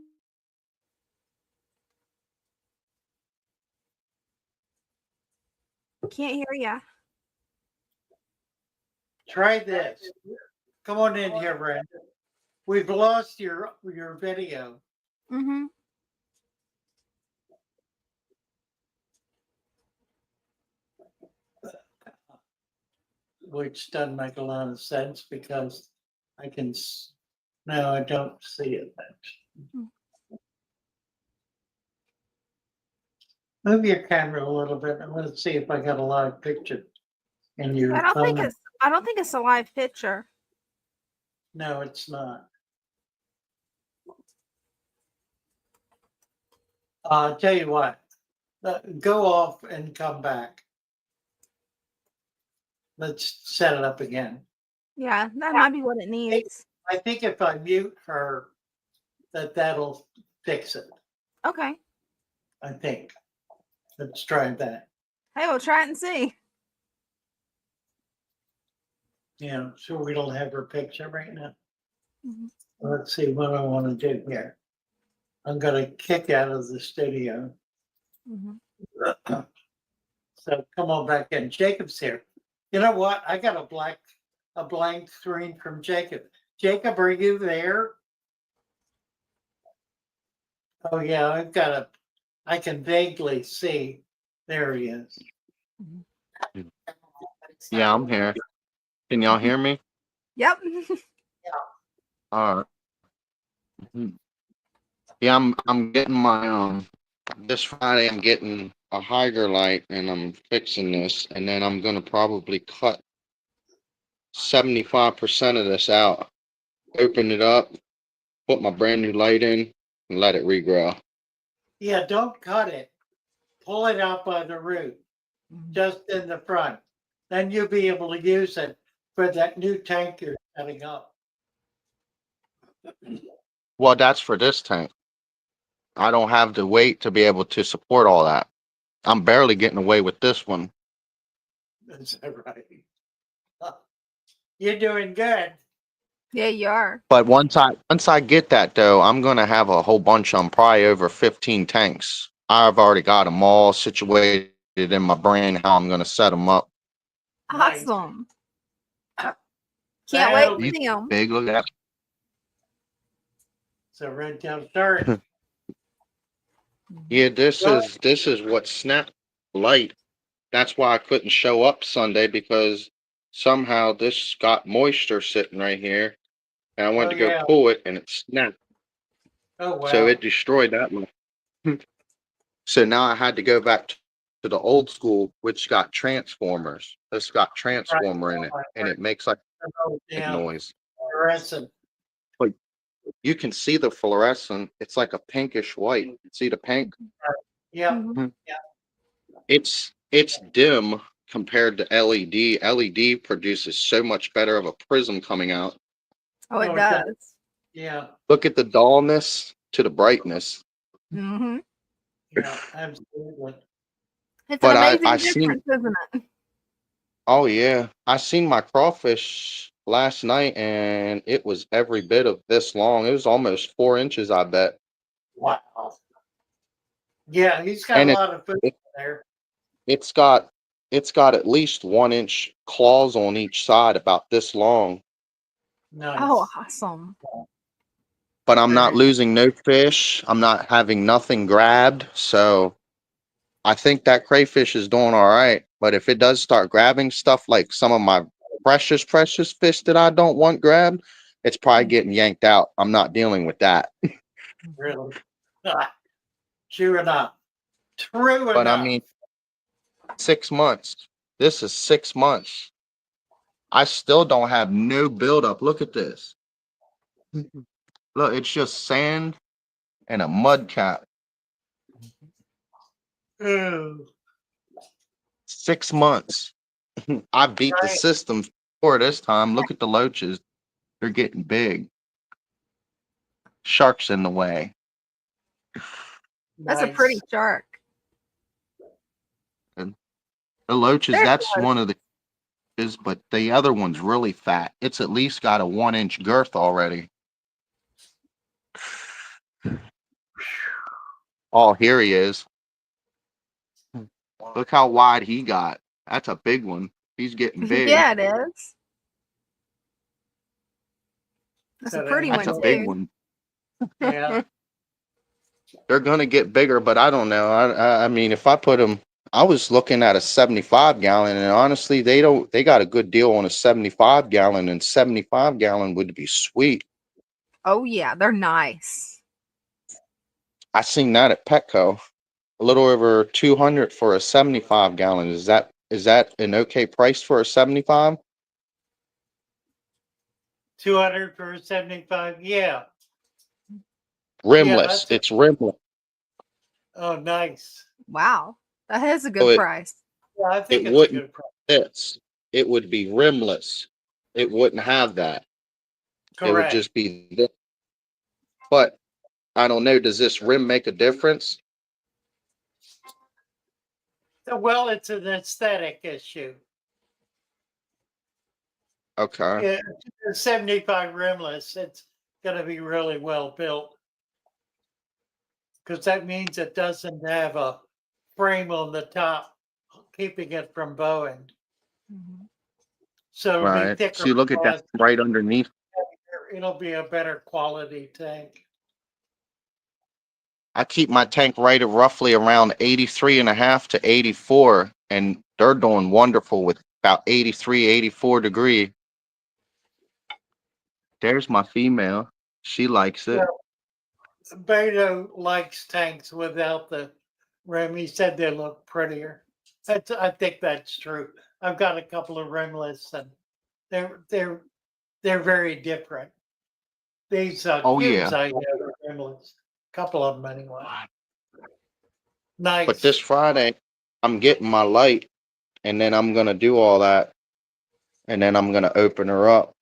Can't hear you. Try this. Come on in here, Brenda. We've lost your video. Mm-hmm. Which doesn't make a lot of sense because I can. No, I don't see it. Move your camera a little bit and let's see if I got a live picture in your I phone. don't think it's a live picture. No, it's not. I'll tell you what. Go off and come back. Let's set it up again. Yeah, that might be what it needs. I think if I mute her, that'll fix it. Okay. I think. Let's try that. Hey, we'll try it and see. Yeah, so we don't have her picture right now. Mhm. Let's see what I want to do here. I'm going to kick out of the studio. Mhm. So come on back in. Jacob's here. You know what? I got a blank screen from Jacob. Jacob, are you there? Oh yeah, I can vaguely see. There he is. Yeah, I'm here. Can y'all hear me? Yep. All right. Mhm. Yeah, I'm getting my this Friday I'm getting a Hydra light and I'm fixing this, and then I'm gonna probably cut 75% of this out, open it up, put my brand new light in, and let it regrow. Yeah, don't cut it. Pull it out by the root, just in the front. Then you'll be able to use it for that new tank you're setting up. Well, that's for this tank. I don't have the weight to be able to support all that. I'm barely getting away with this one. Is that right? You're doing good. Yeah, you are. But once I get that though, I'm gonna have a whole bunch of them, probably over 15 tanks. I've already got them all situated in my brain how I'm gonna set them up. Nice. Awesome. Can't That'll wait to These see them. big, look at that. So red tail shark. Yeah, this is what snapped light. That's why I couldn't show up Sunday, because somehow this got moisture sitting right here, and I went Oh, to go yeah. pull it and it snapped. Oh wow. So it destroyed that one. So now I had to go back to the old school, which got transformers. This got transformer in it, and it makes like Oh, a yeah. noise. Fluorescent. You can see the fluorescent. It's like a pinkish white. See the pink? Yeah. Mhm. It's dim compared to LED. LED produces so much better of a prism coming out. Oh, it Oh, it does. does. Yeah. Look at the dullness to the brightness. Mm-hmm. Yeah. Absolutely. It's But an amazing I seen, difference, isn't it? oh yeah, I seen my crawfish last night and it was every bit of this long. It was almost 4 inches, I bet. Wow. Yeah, he's got a And lot of food it there. it's got it's got at least 1 inch claws on each side, about this long. Oh, Nice. awesome. But I'm not Very losing no fish. I'm not having nothing grabbed. So I think that crayfish is doing all right. But if it does start grabbing stuff like some of my precious fish that I don't want grabbed, it's probably getting yanked out. I'm not dealing with that. really. True enough. True But I enough. mean, 6 months. This is 6 months. I still don't have no buildup. Look at this. Look, it's just sand and a mud cap. Ooh, 6 months. I beat the right. system for this time. Look at the loaches. They're getting big. Sharks in the way. That's a pretty Nice. shark. And the loaches, There it that's goes. one of the is, but the other one's really fat. It's at least got a 1 inch girth already. Oh, here he is. Look how wide he got. That's a big one. He's getting big. Yeah, it is. That's a So pretty That's one a angel. big too. one. Yeah. They're gonna get bigger, but I don't know. I mean, if I put them, I was looking at a 75 gallon, and honestly, they got a good deal on a 75 gallon, and 75 gallon would be sweet. Oh yeah, they're nice. I seen that at Petco, a little over 200 for a 75 gallon. Is that an okay price for a 75? 200 for 75. Yeah. Yeah, Rimless. that's it. It's rimless. Oh, nice. Wow, that is a So good price. Yeah, I it think it's a wouldn't good price. this. It would be rimless. It wouldn't have that. It would Correct. just be this. But I don't know. Does this rim make a difference? Well, it's an aesthetic issue. Okay. Yeah, 75 rimless, it's going to be really well built because that means it doesn't have a frame on the top keeping it from bowing. Mhm. So it'll be Right. thicker. See, look at that right underneath. It'll be a better quality tank. I keep my tank right at roughly around 83.5 to 84, and they're doing wonderful with about 83, 84 degree. There's my female. She likes Yeah, it. Beto likes tanks without the rim. He said they look prettier. I think that's true. I've got a couple of rimless, and they're they're they're very different. These Oh cubes yeah. I have are rimless. A couple of them anyway. But this Nice. Friday, I'm getting my light, and then I'm gonna do all that, and then I'm gonna open her up.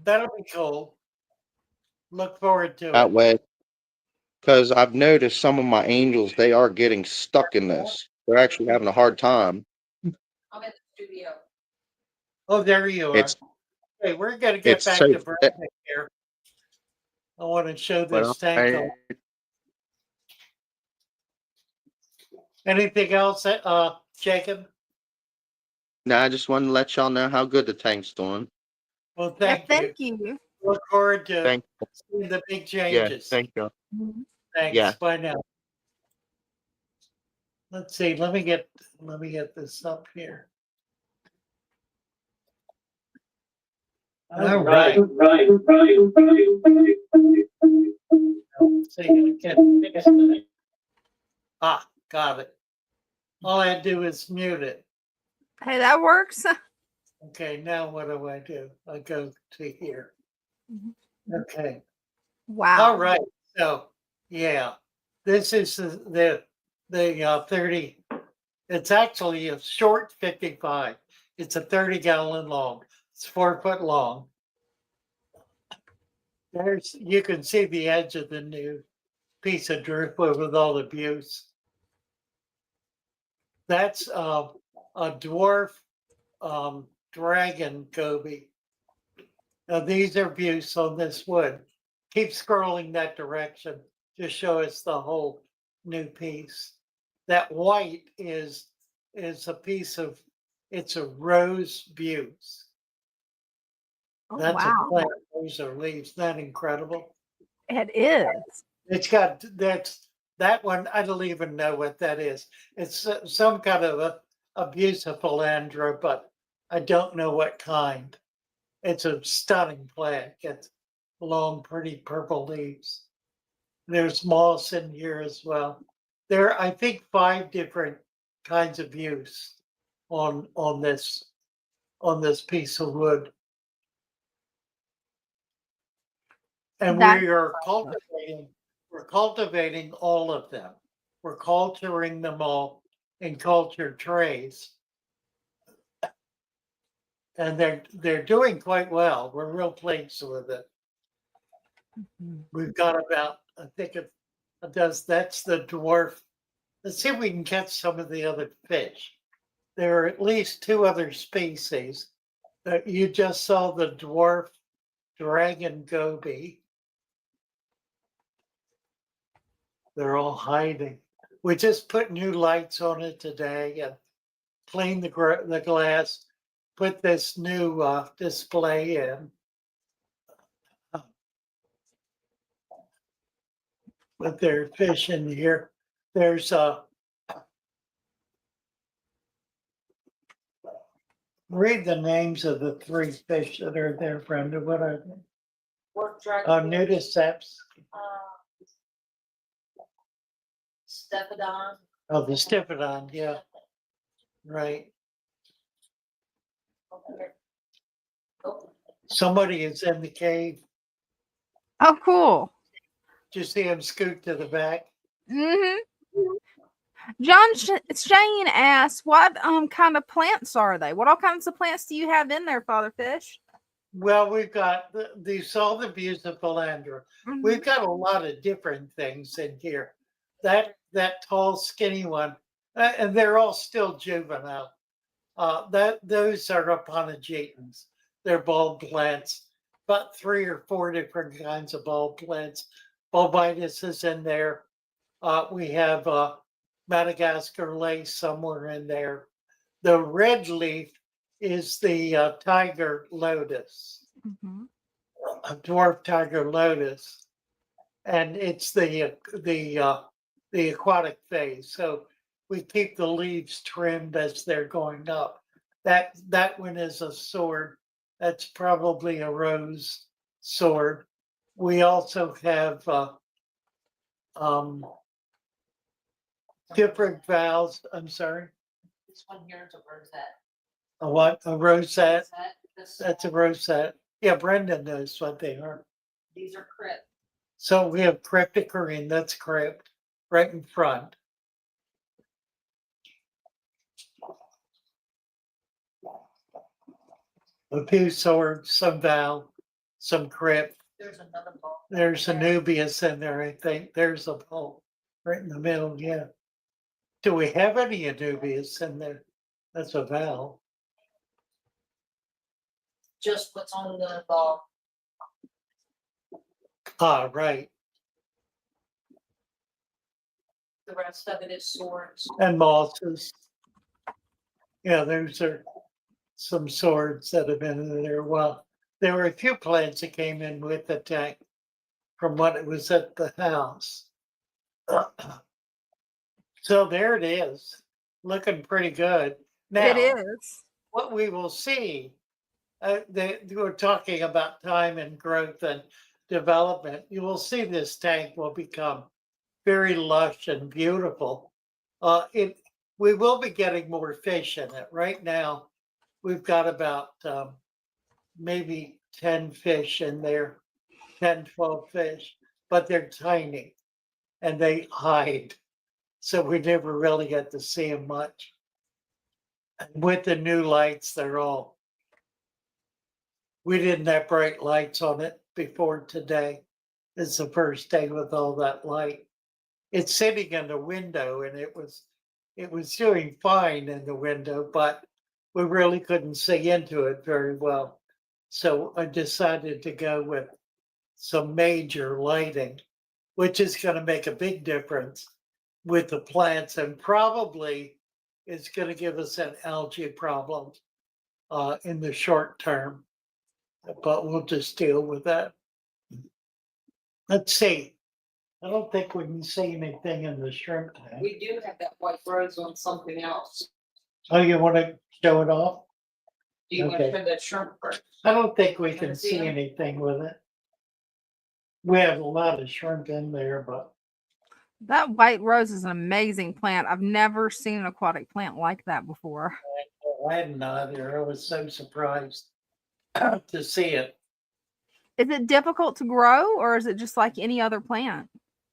That'll be cool. Look forward to That it. way, because I've noticed some of my angels, they are getting stuck in this. They're actually having a hard time. I'm in the studio. Oh, there you It's are. Hey, we're gonna get it's back so to thick, Brandon here. I want to show but this tank. I, Anything else, Jacob? no, I just wanted to let y'all know how good the tank's doing. Well, Yeah, thank you. thank you. Look forward to Thank seeing the big Yeah, changes. thank you. Mhm. Thanks. Yeah. Bye now. Let's see. Let me get this up here. All right. Let's see. Ah, got it. All I do is mute it. Hey, that works. Okay, now what do? I go to here. Mhm. Okay. Wow. All right. So yeah, this is the 30. It's actually a short 55. It's a 30-gallon long. It's 4 foot long. You can see the edge of the new piece of driftwood with all the views. That's a dwarf dragon goby. Now these are views on this wood. Keep scrolling that direction to show us the whole new piece. That white is a piece of, it's a rose views. Oh, That's a wow. plant. Those are leaves. Isn't that incredible? It is. It's got that one. I don't even know what that is. It's some kind of a beautiful andra, but I don't know what kind. It's a stunning plant. It's long, pretty purple leaves. There's moss in here as well. There are, I think, 5 different kinds of use on this piece of wood. And That's we are cultivating all of them. We're culturing them all in cultured trays. And they're doing quite well. We're real pleased with it. We've got about, I think it does, that's the dwarf. Let's see if we can catch some of the other fish. There are at least 2 other species. That you just saw the dwarf dragon goby. They're all hiding. We just put new lights on it today and cleaned the glass, put this new display in. But there are fish in here. There's read the names of the 3 fish that are there, Brenda. What are they? Nudiceps. Stephodon. Oh, the Stephodon, yeah. Right. Somebody is in the cave. Oh, cool. Did you see him scoot to the back? Mm-hmm. John Shane asks, what kind of plants are they? What all kinds of plants do you have in there, Father Fish? Well, we've got these all the views of Philandra. Mm-hmm. We've got a lot of different things in here. That tall, skinny one, and they're all still juvenile. Those are Aponogetans. They're bulb plants. About 3 or 4 different kinds of bulb plants. Bulbitis is in there. We have Madagascar lace somewhere in there. The red leaf is the tiger lotus, a dwarf tiger lotus, and it's the aquatic phase. So we keep the leaves trimmed as they're going up. That one is a sword. That's probably a rose sword. We also have different valves. I'm sorry. This one here is a rosette. A what? A rosette? That's a rosette. Yeah, Brenda knows what they are. These are crypt. So we have cryptocorinne, that's crypt, right in front. A few swords, some val, some crypt. There's another ball. There's a nubius in there, I think. There's a ball right in the middle, yeah. Do we have any anubias in there? That's a val. Just what's on the ball. Ah, right. The rest of it is swords. And mosses. Yeah, those are some swords that have been in there. Well, there were a few plants that came in with the tank from when it was at the house. So there it is, looking pretty good. Now, It is. what we will see, we're talking about time and growth and development. You will see this tank will become very lush and beautiful. We will be getting more fish in it. Right now, we've got about maybe 10 fish in there, 10, 12 fish, but they're tiny and they hide. So we never really get to see them much. And with the new lights, we didn't have bright lights on it before today. It's the first day with all that light. It's sitting in the window and it was doing fine in the window, but we really couldn't see into it very well. So I decided to go with some major lighting, which is going to make a big difference with the plants and probably is going to give us an algae problem in the short term. But we'll just deal with that. Let's see. I don't think we can see anything in the shrimp tank. We do have that white rose on something else. Oh, you want to show it off? Do you want Okay. to show that shrimp first? I don't think we Wanna can see see them? anything with it. We have a lot of shrimp in there, but That white rose is an amazing plant. I've never seen an aquatic plant like that before. I hadn't either. I was so surprised to see it. Is it difficult to grow or is it just like any other plant?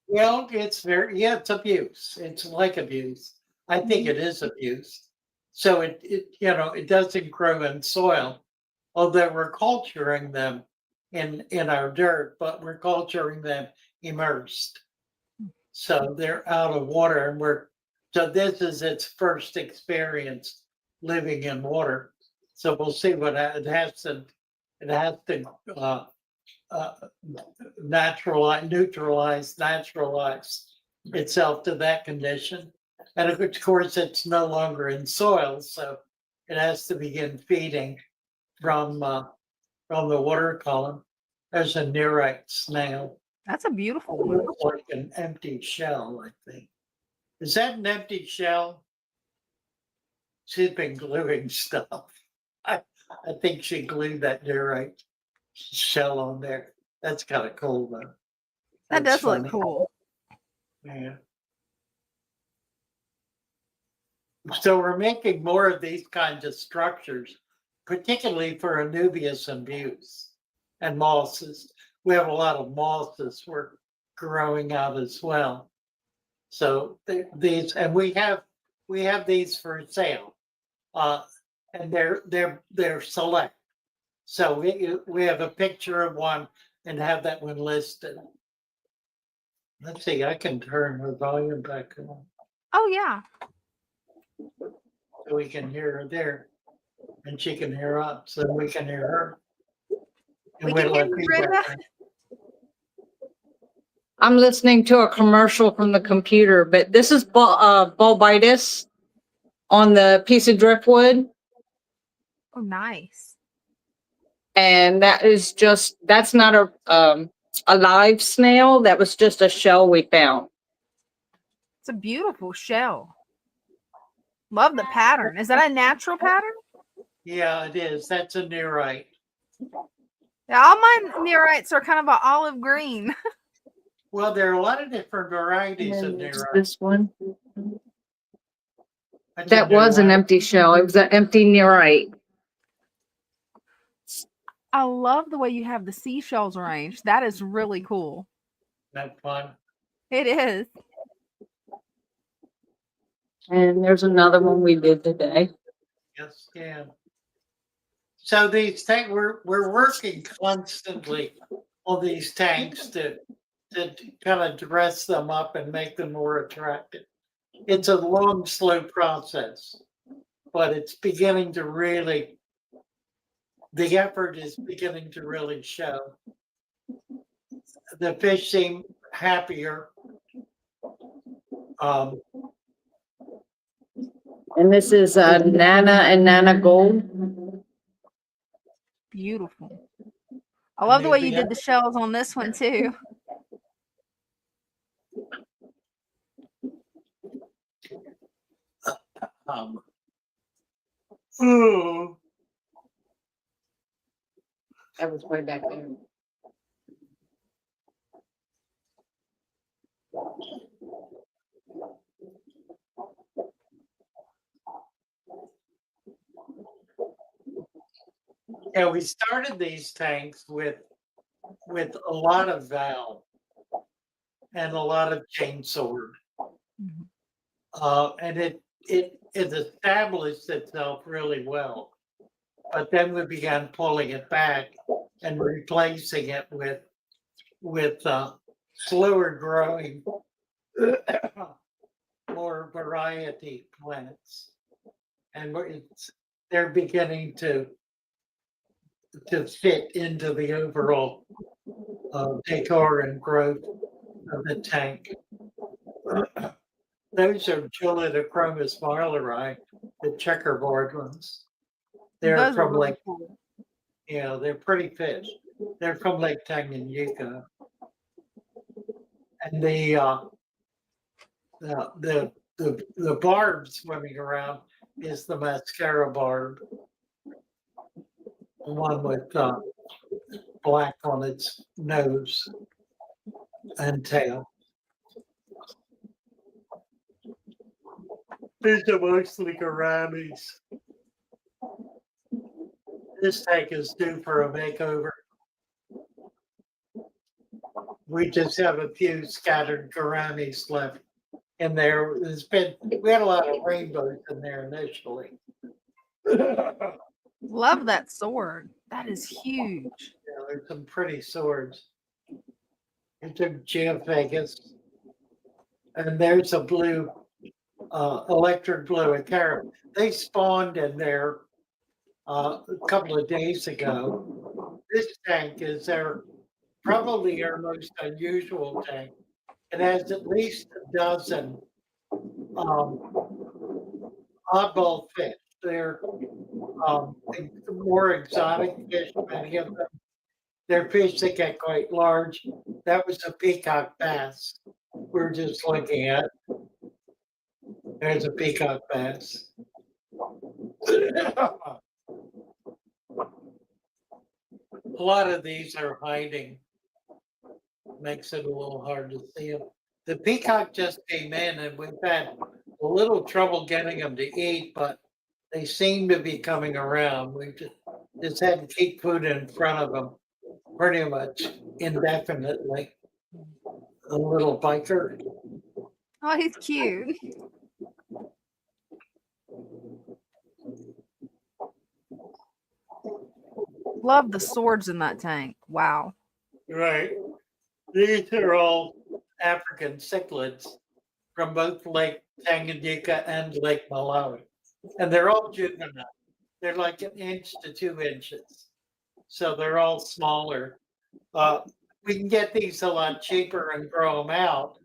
Well, it's it's abuse. It's like abuse. I think it is abuse. So it doesn't grow in soil, although we're culturing them in our dirt, but we're culturing them immersed. So they're out of water so this is its first experience living in water. So we'll see what it has to naturalize itself to that condition. And of course, it's no longer in soil, so it has to begin feeding from the water column. There's a nearite snail. That's a beautiful one. Looks like an empty shell, I think. Is that an empty shell? She's been gluing stuff. I think she glued that nearite shell on there. That's kind of cool, though. That That's does look funny. cool. Yeah. So we're making more of these kinds of structures, particularly for Anubias and Buse and mosses. We have a lot of mosses we're growing out as well. So these, and we have these for sale, and they're select. So we have a picture of one and have that one listed. Let's see, I can turn the volume back on Oh yeah. so we can hear her there, and she can hear us, so we can hear her. And We can we'll hear let you, people- Brenda. I'm listening to a commercial from the computer, but this is bulbitis on the piece of driftwood. Oh, nice. And that's not a live snail. That was just a shell we found. It's a beautiful shell. Love the pattern. Is that a natural pattern? Yeah, it is. That's a nearite. Yeah, all my neorites are kind of an olive green. Well, there are a lot of different varieties of And there's nearite. this one. That's a That was an nearite. empty shell. It was an empty nearite. I love the way you have the seashells arranged. That is really cool. That's fun. It is. And there's another one we did today. Yes, yeah. So these tanks, we're working constantly on these tanks to kind of dress them up and make them more attractive. It's a long, slow process, but it's beginning to really, the effort is beginning to really show. The fish seem happier. And this is Nana and Nana Gold. Beautiful. I love the way you did the shells on this one too. Oh, That was way back there. yeah, we started these tanks with a lot of valve and a lot of chain sword. And it established itself really well. But then we began pulling it back and replacing it with slower growing, more variety plants. And they're beginning to fit into the overall decor and growth of the tank. Those are Gelidochromis marleri, the checkerboard ones. They're Those are from really Lake, cool. yeah, they're pretty fish. They're from Lake Tanganyika. And the barb swimming around is the mascara barb, the one with black on its nose and tail. These are mostly gouramis. This tank is due for a makeover. We just have a few scattered gouramis left in there. We had a lot of rainbows in there initially. Love that sword. That is huge. Yeah, there's some pretty swords. It's a geophagus. And there's a blue, electric blue acara. They spawned in there a couple of days ago. This tank is probably our most unusual tank. It has at least a dozen oddball fish. They're more exotic fish, many of them. They're fish that get quite large. That was a peacock bass we're just looking at. There's a peacock bass. A lot of these are hiding. Makes it a little hard to see them. The peacock just came in and we've had a little trouble getting them to eat, but they seem to be coming around. We just had to keep food in front of them pretty much indefinitely. A little biker. Oh, he's cute. Love the swords in that tank. Wow. Right. These are all African cichlids from both Lake Tanganyika and Lake Malawi. And they're all juvenile. They're like 1 inch to 2 inches. So they're all smaller. We can get these a lot cheaper and grow them out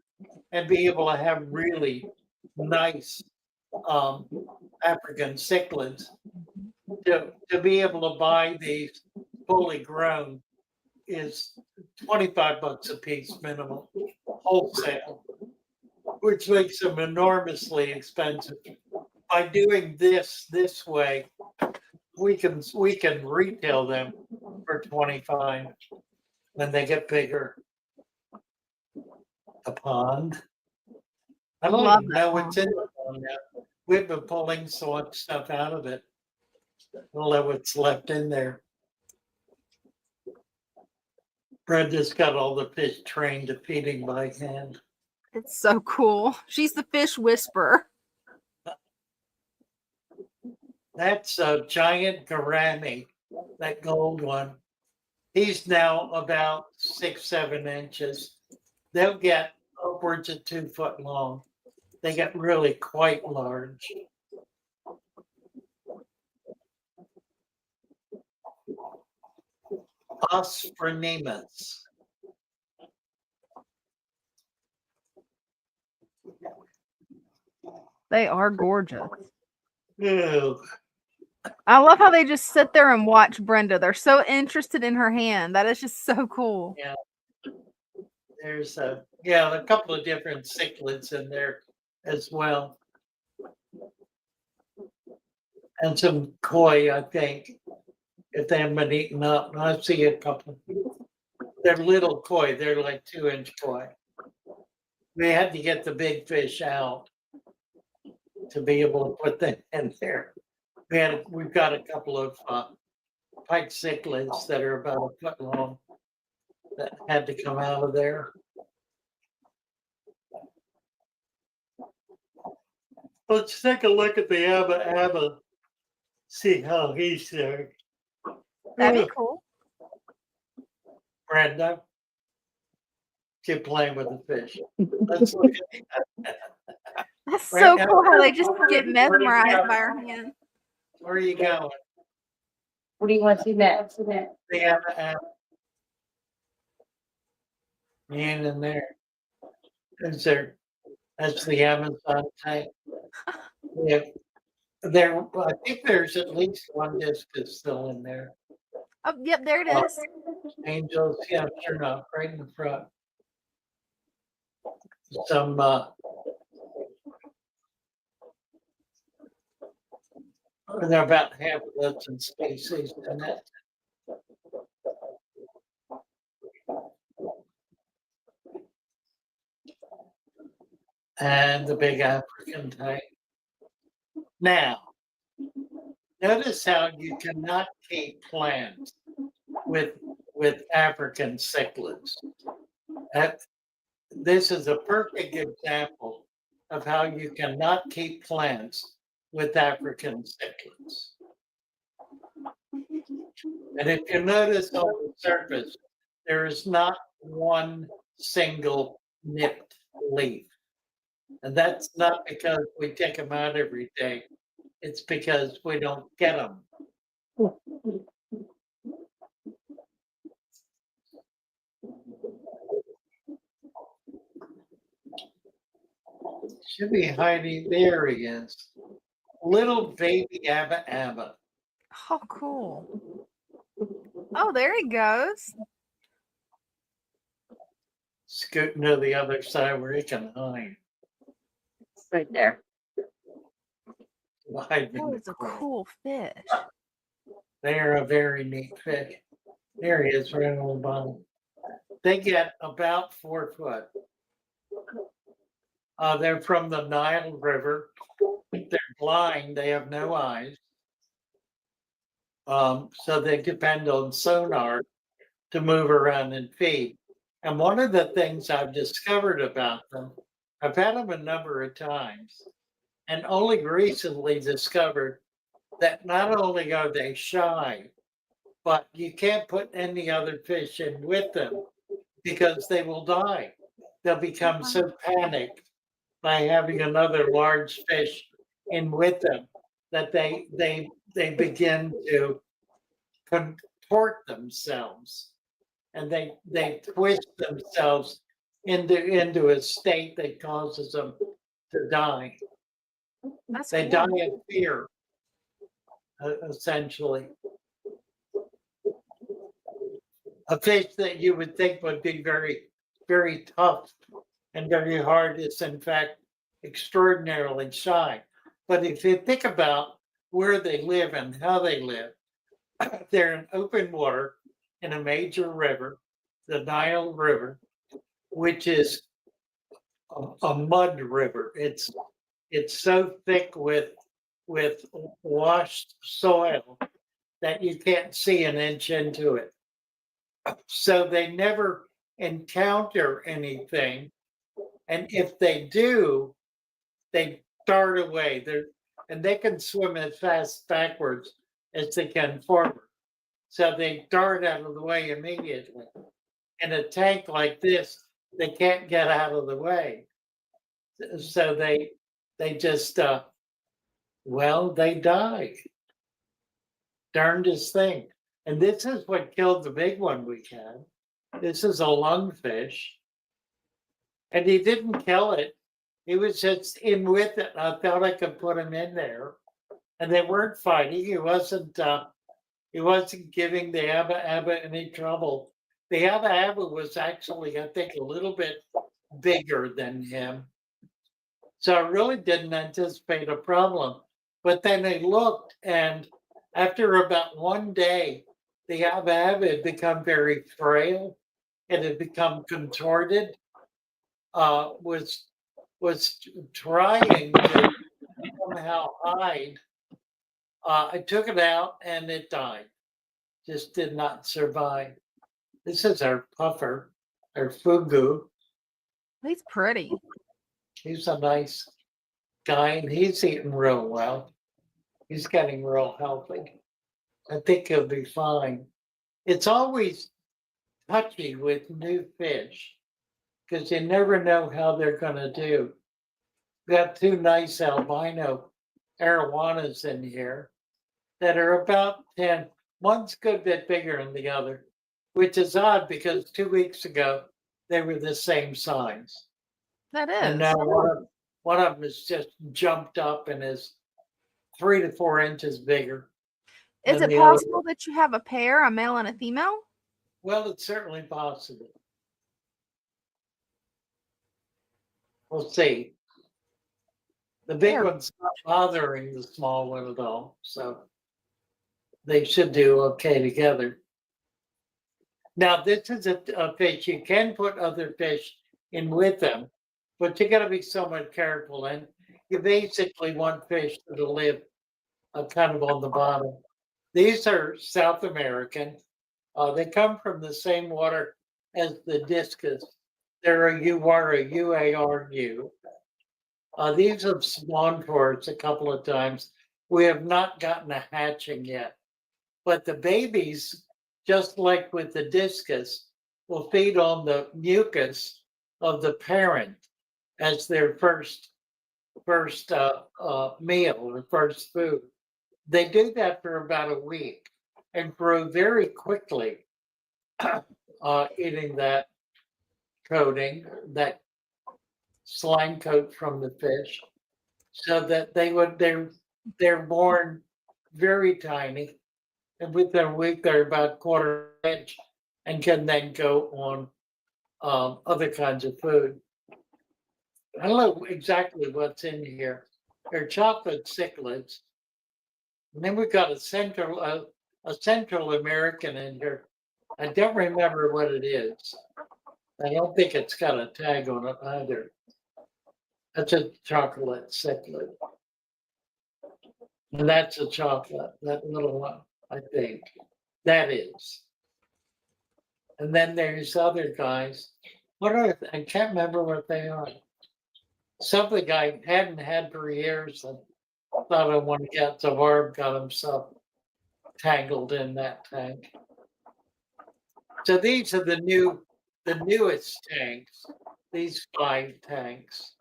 and be able to have really nice African cichlids. To be able to buy these fully grown is $25 a piece minimum, wholesale, which makes them enormously expensive. By doing this way, we can retail them for $25 when they get bigger. A pond. I don't Love even that know what's in pond. the pond now. We've been pulling so much stuff out of it. We'll let what's left in there. Brenda's got all the fish trained to feeding by hand. It's so cool. She's the fish whisperer. That's a giant gourami, that gold one. He's now about 6-7 inches. They'll get upwards of 2 foot long. They get really quite large. Osphronemus. They are gorgeous. Ew. I love how they just sit there and watch Brenda. They're so interested in her hand. That is just so cool. Yeah. There's a couple of different cichlids in there as well. And some koi, I think, if they haven't been eaten up. I see a couple. They're little koi. They're like 2-inch koi. We had to get the big fish out to be able to put them in there. We've got a couple of pike cichlids that are about 1 foot long that had to come out of there. Let's take a look at the Abba. See how he's there. That'd be cool. Brenda, keep playing with the fish. Let's look at That's Right so now- cool how they just get mesmerized by her hand. Where are you going? What do you want to see next? They have an app. And in there. Is there? That's the Amazon type. Yeah. There, I think there's at least one disc is still in there. Oh, yep, there it is. Angels, yeah, sure enough, right in the front. Some there are about half a dozen species in it. And the big African type. Now, notice how you cannot keep plants with African cichlids. This is a perfect example of how you cannot keep plants with African cichlids. And if you notice on the surface, there is not one single nipped leaf. And that's not because we take them out every day. It's because we don't get them. Should be hiding. There he is. Little baby Abba Abba. Oh, cool. Oh, there he goes. Scooting to the other side where he can hide. Right there. Hide in That the was a corner. cool fish. They are a very neat fish. There he is, right on the bottom. They get about 4 foot. They're from the Nile River. They're blind. They have no eyes. So they depend on sonar to move around and feed. And one of the things I've discovered about them, I've had them a number of times, and only recently discovered that not only are they shy, but you can't put any other fish in with them because they will die. They'll become so panicked by having another large fish in with them that they begin to contort themselves, and they twist themselves into a state that causes them to die. That's They cool. die of fear, essentially. A fish that you would think would be very, very tough and very hard is in fact extraordinarily shy. But if you think about where they live and how they live, they're in open water in a major river, the Nile River, which is a mud river. It's so thick with washed soil that you can't see an inch into it. So they never encounter anything. And if they do, they dart away. And they can swim as fast backwards as they can forward. So they dart out of the way immediately. In a tank like this, they can't get out of the way. So they just, they die. Darndest thing. And this is what killed the big one we had. This is a lungfish. And he didn't kill it. He was just in with it. I thought I could put him in there. And they weren't fighting. He wasn't giving the Abba any trouble. The Abba was actually, I think, a little bit bigger than him. So I really didn't anticipate a problem. But then I looked, and after about one day, the Abba had become very frail. It had become contorted. Was trying to somehow hide. I took it out and it died. Just did not survive. This is our puffer, our fugu. He's pretty. He's a nice guy and he's eating real well. He's getting real healthy. I think he'll be fine. It's always touchy with new fish because you never know how they're going to do. We have 2 nice albino arowanas in here. that are about 10. One's a good bit bigger than the other, which is odd because 2 weeks ago they were the same size. That And is. now one of them has just jumped up and is 3 to 4 inches bigger. Is than it the other possible that you have a pair, a male and a female? Well, it's certainly possible. We'll see. The big They're- one's not bothering the small one at all, so they should do okay together. Now, this is a fish. You can put other fish in with them, but you got to be somewhat careful. And you basically want fish that'll live kind of on the bottom. These are South American. They come from the same water as the discus. They're a UARU. These have spawned for us a couple of times. We have not gotten a hatching yet, but the babies, just like with the discus, will feed on the mucus of the parent as their first meal or first food. They do that for about a week and grow very quickly, eating that coating, that slime coat from the fish, so that they're born very tiny, and within a week they're about quarter inch and can then go on other kinds of food. I don't know exactly what's in here. They're chocolate cichlids. And then we've got a Central American in here. I don't remember what it is. I don't think it's got a tag on it either. That's a chocolate cichlid. And that's a chocolate, that little one, I think. That is. And then there's other guys. I can't remember what they are. Something I hadn't had for years and thought I wanted to get, so Barb got himself tangled in that tank. So these are the newest tanks, these 5 tanks.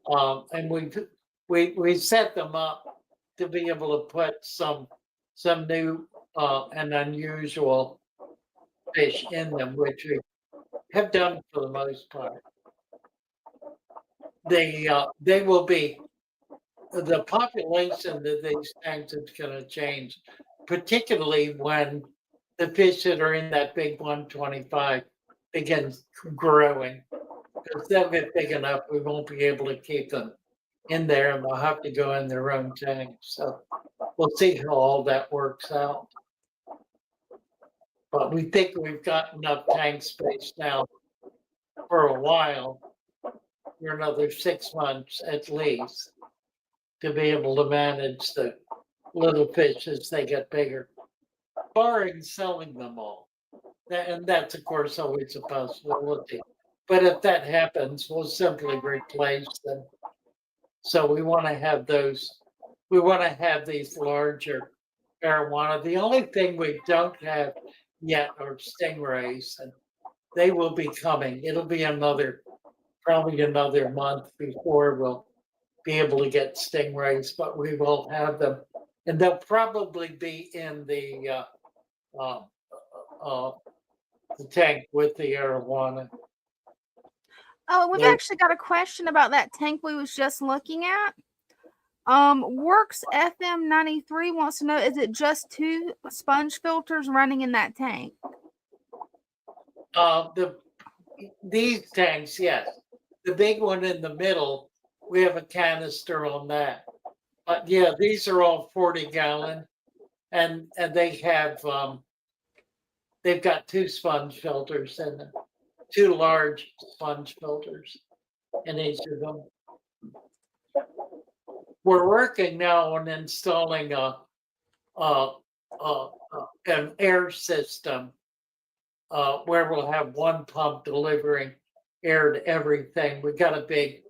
And we set them up to be able to put some new and unusual fish in them, which we have done for the most part. They will be, the population of these tanks is going to change, particularly when the fish that are in that big 125 begins growing. Because they'll get big enough, we won't be able to keep them in there and they'll have to go in their own tank. So we'll see how all that works out. But we think we've got enough tank space now for a while, for another 6 months at least, to be able to manage the little fish as they get bigger, barring selling them all. And that's, of course, always a possibility. But if that happens, we'll simply replace them. So we want to have these larger arowana. The only thing we don't have yet are stingrays, and they will be coming. It'll be probably another month before we'll be able to get stingrays, but we will have them. And they'll probably be in the tank with the arowana. Oh, we've actually got a question about that tank we was just looking at. Works FM 93 wants to know, is it just 2 sponge filters running in that tank? These tanks, yes. The big one in the middle, we have a canister on that. But yeah, these are all 40-gallon, and they have they've got 2 sponge filters in them, 2 large sponge filters in each of them. We're working now on installing an air system where we'll have one pump delivering air to everything. We got a big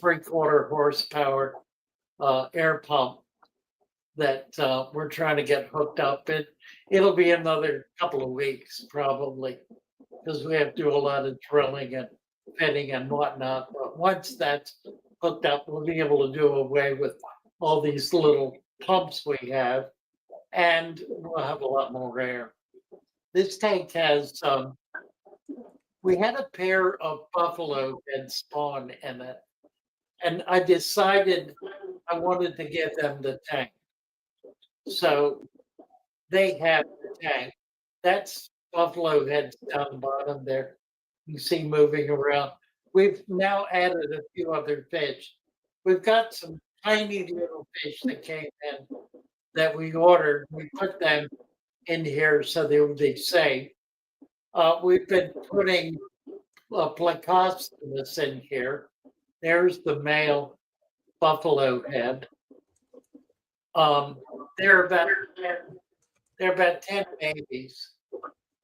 3/4 horsepower air pump that we're trying to get hooked up. It'll be another couple of weeks probably, because we have to do a lot of drilling and fitting and whatnot. But once that's hooked up, we'll be able to do away with all these little pumps we have and we'll have a lot more air. This tank has, we had a pair of buffalo head spawn in it, and I decided I wanted to give them the tank. So they have the tank. That's buffalo heads down the bottom there. You see moving around. We've now added a few other fish. We've got some tiny little fish that came in that we ordered. We put them in here so they would be safe. We've been putting Plecostomus in here. There's the male buffalo head. They're about 10 babies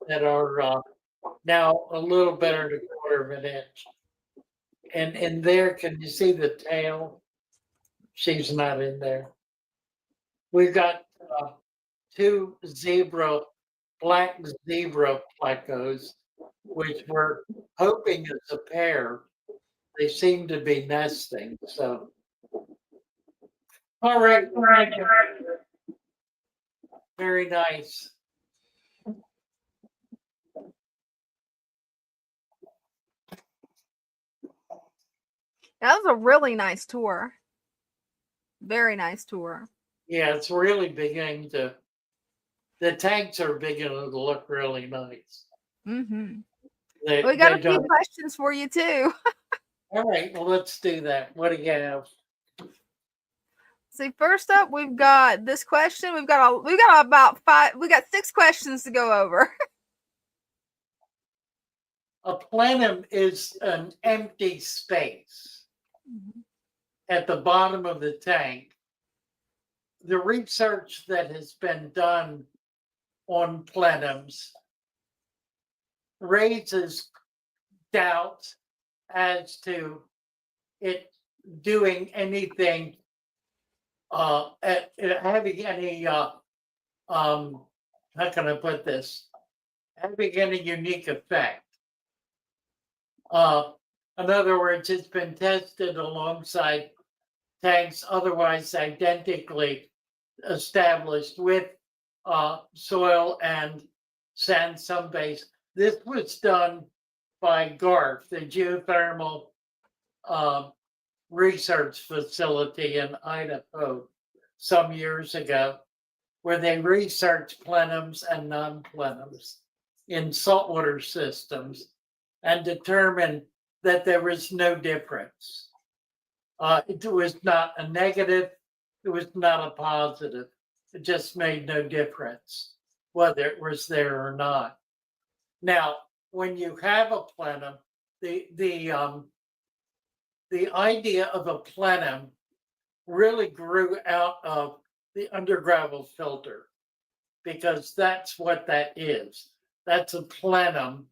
that are now a little better than a quarter of an inch. And in there, can you see the tail? She's not in there. We've got two black zebra plecos, which we're hoping is a pair. They seem to be nesting. So, all right. Very nice. That was a really nice tour. Very nice tour. Yeah, it's really beginning to. The tanks are beginning to look really nice. Mm-hmm. We got a few questions for you too. All right, well, let's do that. What do you have? See, first up, we've got this question. We got about 6 questions to go over. A plenum is an empty space at the bottom of the tank. The research that has been done on plenums raises doubts as to it doing anything, having any, how can I put this? Having any unique effect. In other words, it's been tested alongside tanks otherwise identically established with soil and sand base. This was done by GARF, the Geothermal Research Facility in Idaho, some years ago, where they researched plenums and non-plenums in saltwater systems and determined that there was no difference. It was not a negative, it was not a positive. It just made no difference whether it was there or not. Now, when you have a plenum, the idea of a plenum really grew out of the undergravel filter, because that's what that is. That's a plenum,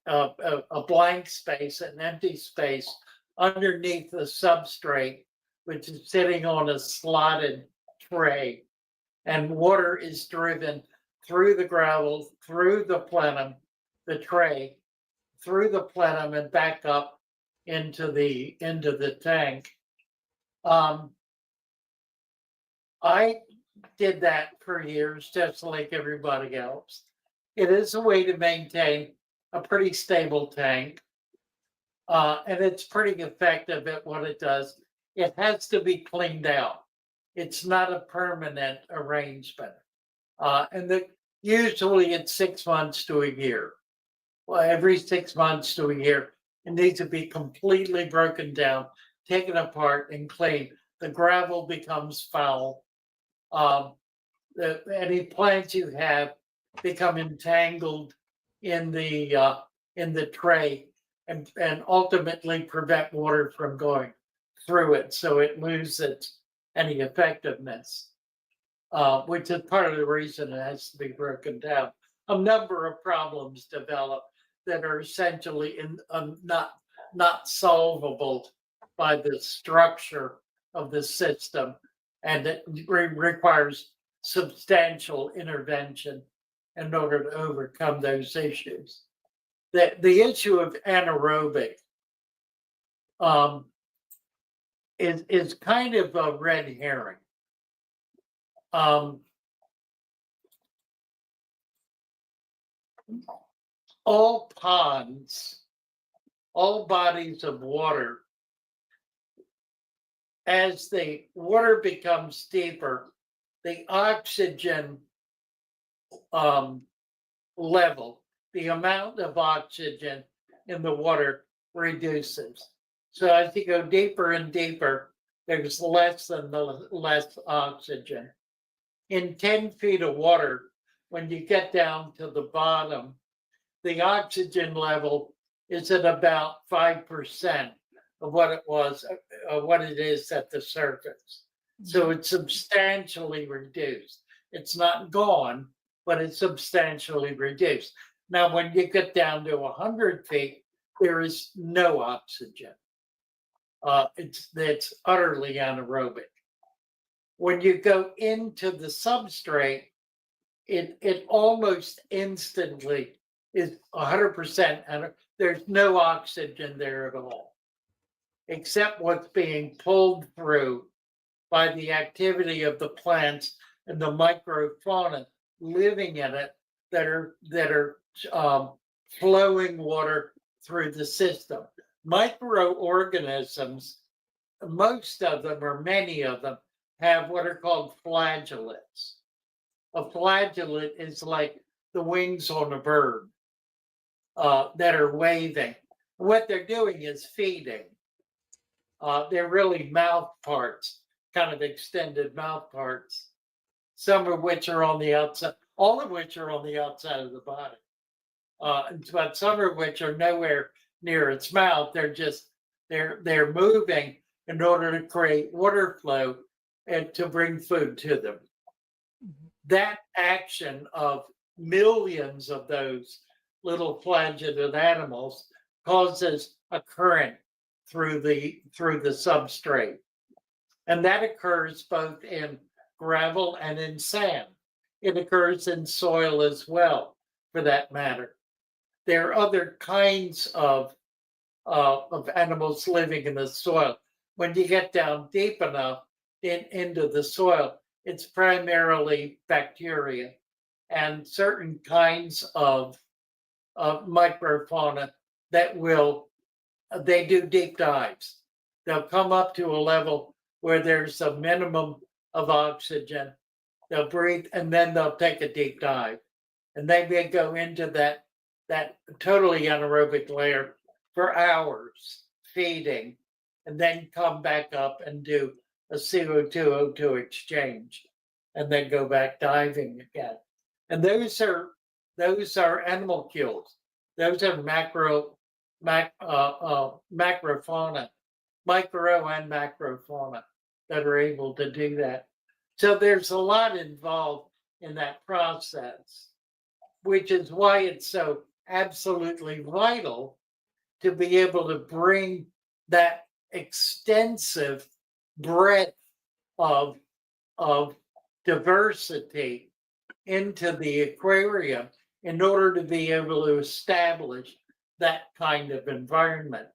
a blank space, an empty space underneath the substrate, which is sitting on a slotted tray, and water is driven through the gravel, through the plenum, the tray, through the plenum, and back up into the tank. I did that for years, just like everybody else. It is a way to maintain a pretty stable tank, and it's pretty effective at what it does. It has to be cleaned out. It's not a permanent arrangement, and usually it's 6 months to a year. Well, every 6 months to a year, it needs to be completely broken down, taken apart, and cleaned. The gravel becomes foul. Any plants you have become entangled in the tray, and ultimately prevent water from going through it, so it loses any effectiveness, which is part of the reason it has to be broken down. A number of problems develop that are essentially not solvable by the structure of the system, and it requires substantial intervention in order to overcome those issues. The issue of anaerobic is kind of a red herring. all ponds, all bodies of water, as the water becomes deeper, the oxygen level, the amount of oxygen in the water reduces. So as you go deeper and deeper, there's less oxygen. In 10 feet of water, when you get down to the bottom, the oxygen level is at about 5% of what it was, what it is at the surface. So it's substantially reduced. It's not gone, but it's substantially reduced. Now, when you get down to 100 feet, there is no oxygen. It's utterly anaerobic. When you go into the substrate, it almost instantly is 100%, and there's no oxygen there at all, except what's being pulled through by the activity of the plants and the microfauna living in it that are flowing water through the system. Microorganisms, most of them or many of them, have what are called flagellates. A flagellate is like the wings on a bird that are waving. What they're doing is feeding. They're really mouth parts, kind of extended mouth parts, some of which are on the outside, all of which are on the outside of the body. But some of which are nowhere near its mouth. They're moving in order to create water flow and to bring food to them. That action of millions of those little flagellate animals causes a current through the substrate. And that occurs both in gravel and in sand. It occurs in soil as well, for that matter. There are other kinds of animals living in the soil. When you get down deep enough into the soil, it's primarily bacteria and certain kinds of microfauna that they do deep dives. They'll come up to a level where there's a minimum of oxygen. They'll breathe and then they'll take a deep dive. And they may go into that totally anaerobic layer for hours feeding, and then come back up and do a CO2 O2 exchange, and then go back diving again. And those are animalcules. Those are macrofauna, micro and macrofauna that are able to do that. So there's a lot involved in that process, which is why it's so absolutely vital to be able to bring that extensive breadth of diversity into the aquarium in order to be able to establish that kind of environment.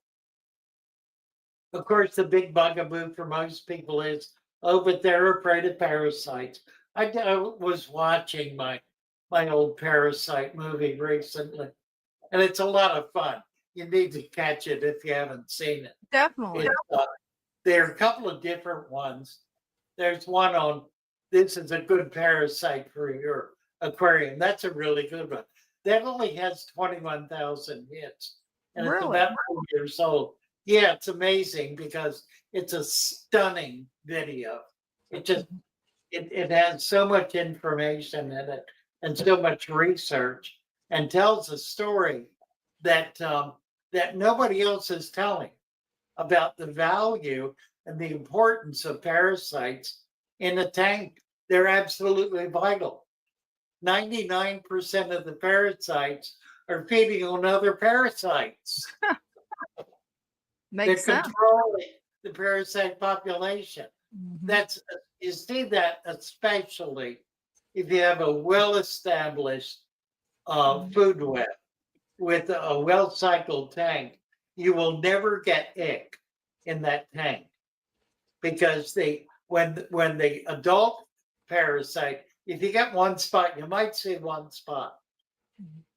Of course, the big bugaboo for most people is, oh, but they're afraid of parasites. I was watching my old Parasite movie recently, and it's a lot of fun. You need to catch it if you haven't seen it. Definitely. There are a couple of different ones. There's one on, this is a good parasite for your aquarium. That's a really good one. That only has 21,000 hits, and it's Really? about 4 years old. Yeah, it's amazing because it's a stunning video. It has so much information in it and so much research, and tells a story that that nobody else is telling about the value and the importance of parasites in a tank. They're absolutely vital. 99% of the parasites are feeding on other parasites. Makes They're sense. controlling the parasite population. Mhm. You see that especially if you have a well-established food web with a well-cycled tank. You will never get ick in that tank, because when the adult parasite, if you get one spot, you might see one spot.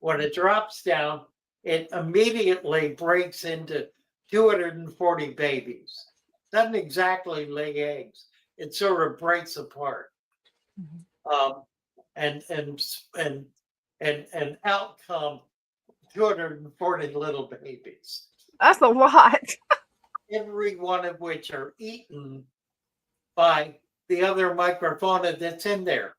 When it drops down, it immediately breaks into 240 babies. Doesn't exactly lay eggs. It sort of breaks apart. And out come 240 little babies. That's a lot. Every one of which are eaten by the other microfauna that's in there.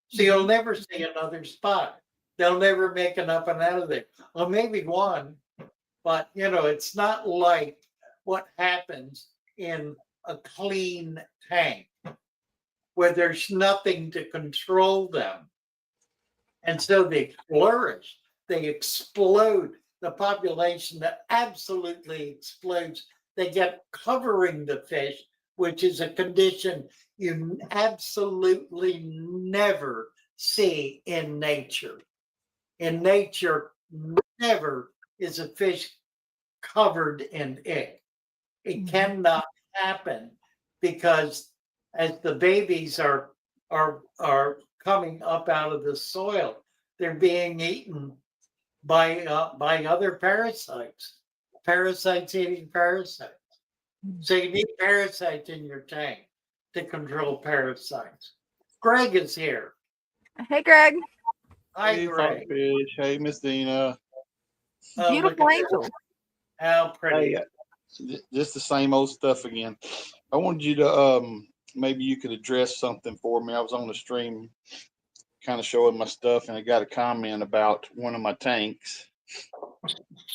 So you'll never see another spot. They'll never make enough and out of there. Well, maybe one, but it's not like what happens in a clean tank where there's nothing to control them. And so they flourish, they explode. The population that absolutely explodes. They get covering the fish, which is a condition you absolutely never see in nature. In nature, never is a fish covered in ick. It cannot happen because as the babies are coming up out of the soil, they're being eaten by other parasites. Parasites eating parasites. So you need parasites in your tank to control parasites. Greg is here. Hey, Greg. Hi, Hey, Greg. Fish. Hey, Miss Dina. Oh, look Beautiful at angel. that. How pretty. Hey, just the same old stuff again. I wanted you to maybe you could address something for me. I was on the stream kind of showing my stuff, and I got a comment about one of my tanks.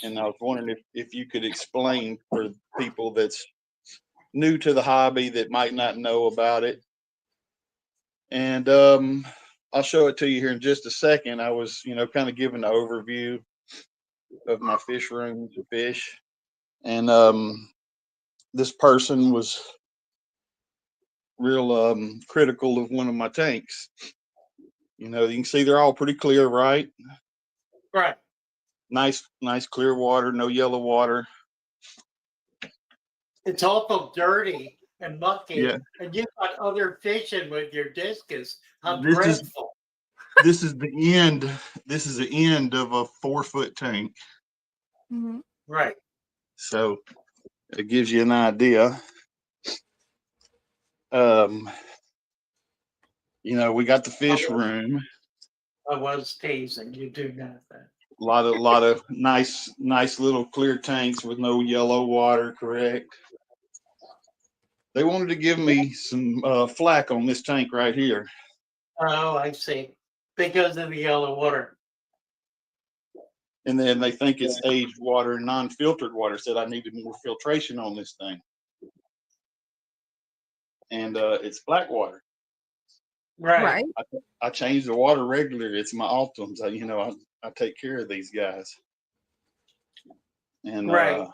And I was wondering if you could explain for people that's new to the hobby that might not know about it. And I'll show it to you here in just a second. I was, kind of giving an overview of my fish room to fish. And this person was real critical of one of my tanks. You can see they're all pretty clear, right? Right. Nice clear water, no yellow water. It's awful dirty and mucky. Yeah. And you've got other fish in with your discus. How This is- dreadful. This is the end. This is the end of a 4-foot tank. Right. So it gives you an idea. We got the fish room. I was teasing. You do know that. A lot of nice little clear tanks with no yellow water, correct? They wanted to give me some flack on this tank right here. Oh, I see. Because of the yellow water. And then they think it's aged water and non-filtered water. Said I needed more filtration on this thing. And it's black water. Right. I change the water regularly. It's my Optums. I take care of these guys. And Right.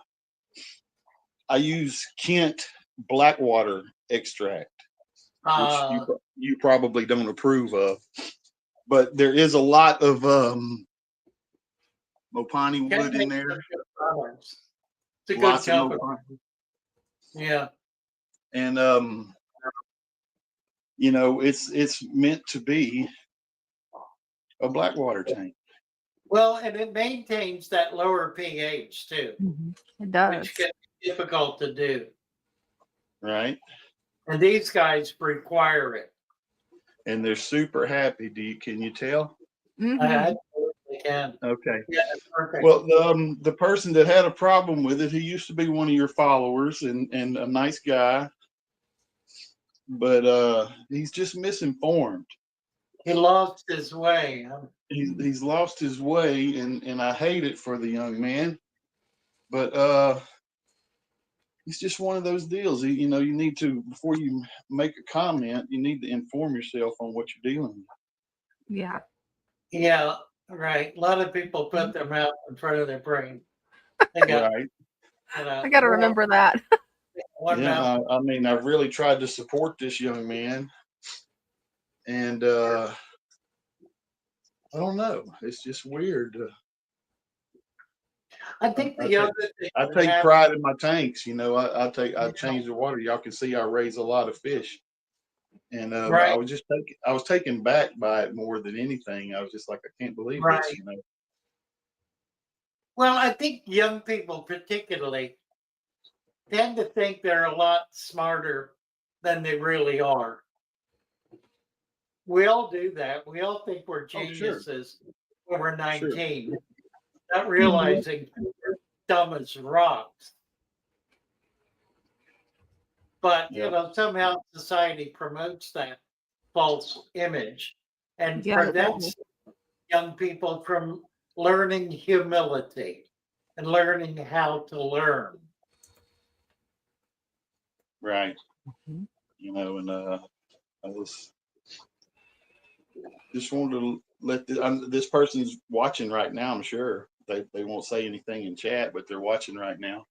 I use Kent black water extract, which you probably don't approve of. But there is a lot of Mopani wood in there. It's a good Lots of company. Mopani. Yeah. And it's meant to be a black water tank. Well, and it maintains that lower pH too, It does. which can be difficult to do. Right. And these guys require it. And they're super happy. Can you tell? I absolutely can. Okay. Yeah, that's perfect. Well, the person that had a problem with it, he used to be one of your followers and a nice guy, but he's just misinformed. He lost his way. He's lost his way, and I hate it for the young man. But it's just one of those deals. You need to, before you make a comment, you need to inform yourself on what you're dealing with. Yeah. Yeah, right. A lot of people put their mouth in front of their brain. They got, Right. I got to remember that. one Yeah, mouth. I mean, I've really tried to support this young man, and I don't know. It's just weird. I think the other thing I that take happens- pride in my tanks. I change the water. Y'all can see I raise a lot of fish, and Right. I was taken back by it more than anything. I was just like, I can't believe Right. this. Well, I think young people particularly tend to think they're a lot smarter than they really are. We all do that. We all think we're Oh, sure, geniuses when we're sure. 19, not realizing we're dumb as rocks. But, Yeah. somehow society promotes that false image and Yeah, it prevents does. young people from learning humility and learning how to learn. Right. Mhm. And I just wanted to let this person's watching right now. I'm sure they won't say anything in chat, but they're watching right now.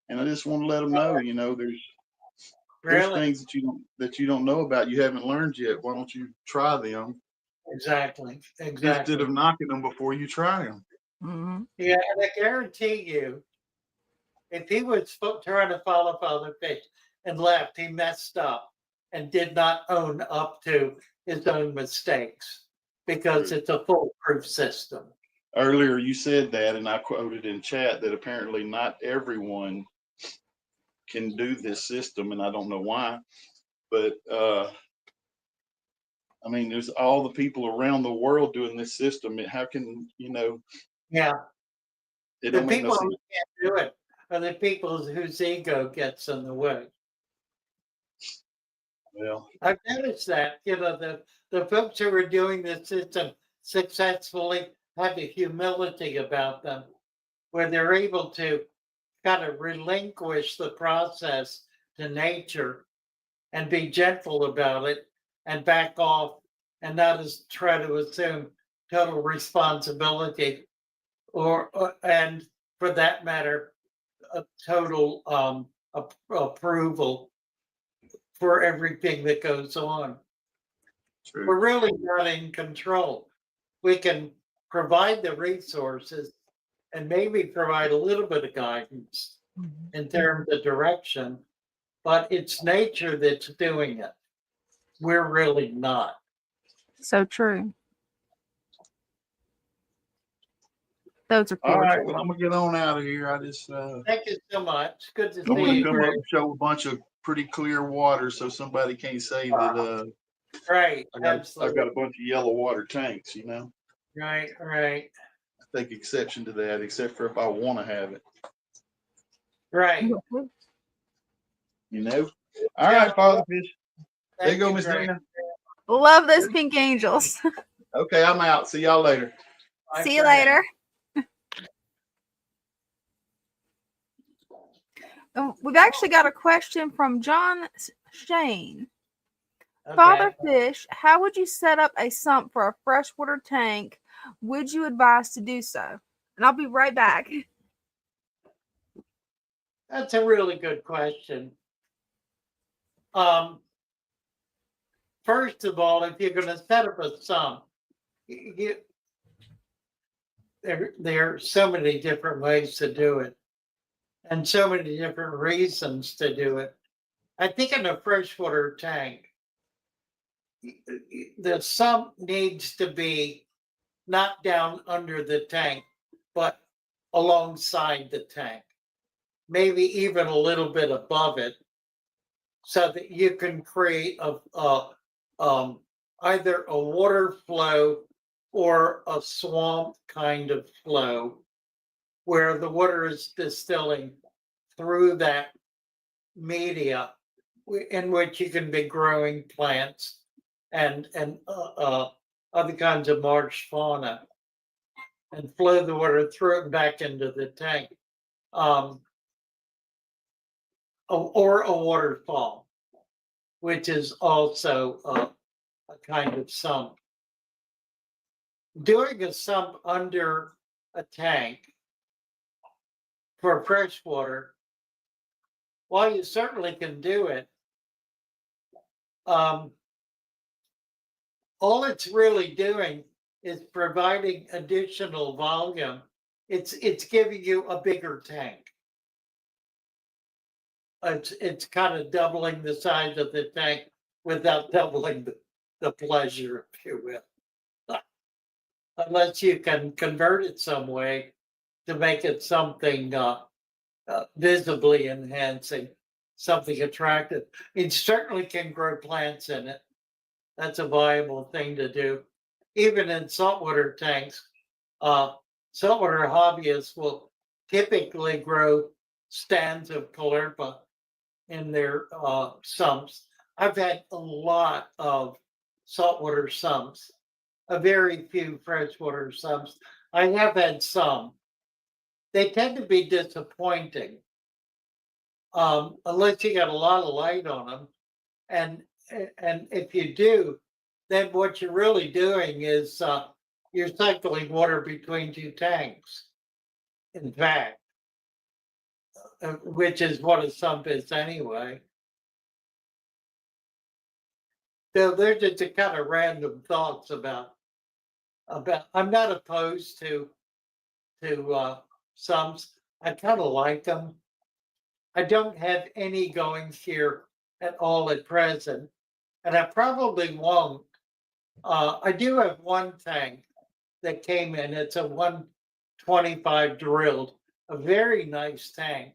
And I just want to let them know, there's Really? things that you don't know about, you haven't learned yet. Why don't you try them Exactly. instead of Exactly. knocking them before you try them? Mhm. Yeah, and I guarantee you, if he was trying to follow Father Fish and left, he messed up and did not own up to his own mistakes because True. it's a foolproof system. Earlier, you said that, and I quoted in chat that apparently not everyone can do this system, and I don't know why, but I mean, there's all the people around the world doing this system. How can Yeah. it The don't make no people sense. who can't do it are the people whose ego gets in the way. Well, I've noticed that, the folks who are doing the system successfully have a humility about them where they're able to kind of relinquish the process to nature and be gentle about it and back off and not as try to assume total responsibility and for that matter a total approval for everything that goes on. true. We're really not in control. We can provide the resources and maybe provide a little bit of guidance Mhm. in terms of direction, but it's nature that's doing it. We're really not. So true. Those are All right, gorgeous. well, I'm gonna get on out of here. I just Thank you so much. Good to I Yeah, want see to you, thank come you. up Greg. and show a bunch of pretty clear water, so somebody can't say that Right, I've absolutely. got a bunch of yellow water tanks. Right, right, I take exception to that, except for if I want to have it. right. All Yeah, right, Father Fish. There you thank go, you, Miss Greg. Dina. Love those pink angels. Okay, I'm out. See y'all later. Bye See you for now. later. We've actually got a question from John Shane. Father Okay. Fish, how would you set up a sump for a freshwater tank? Would you advise to do so? And I'll be right back. That's a really good question. Um, First of all, if you're going to set up a sump, there are so many different ways to do it and so many different reasons to do it. I think in a freshwater tank, the sump needs to be not down under the tank, but alongside the tank, maybe even a little bit above it, so that you can create either a water flow or a swamp kind of flow where the water is distilling through that media in which you can be growing plants and other kinds of marsh fauna and flow the water through it and back into the tank, um, or a waterfall, which is also a kind of sump. Doing a sump under a tank for fresh water, while you certainly can do it, um, all it's really doing is providing additional volume. It's giving you a bigger tank. It's kind of doubling the size of the tank without doubling the pleasure, if you will. Unless you can convert it some way to make it something visibly enhancing, something attractive. It certainly can grow plants in it. That's a viable thing to do. Even in saltwater tanks, saltwater hobbyists will typically grow stands of caulerpa in their sumps. I've had a lot of saltwater sumps, a very few freshwater sumps. I have had some. They tend to be disappointing unless you got a lot of light on them. And if you do, then what you're really doing is you're cycling water between two tanks. In fact, which is what a sump is anyway. So they're just a kind of random thoughts about. I'm not opposed to sumps. I kind of like them. I don't have any going here at all at present, and I probably won't. I do have one tank that came in. It's a 125 drilled, a very nice tank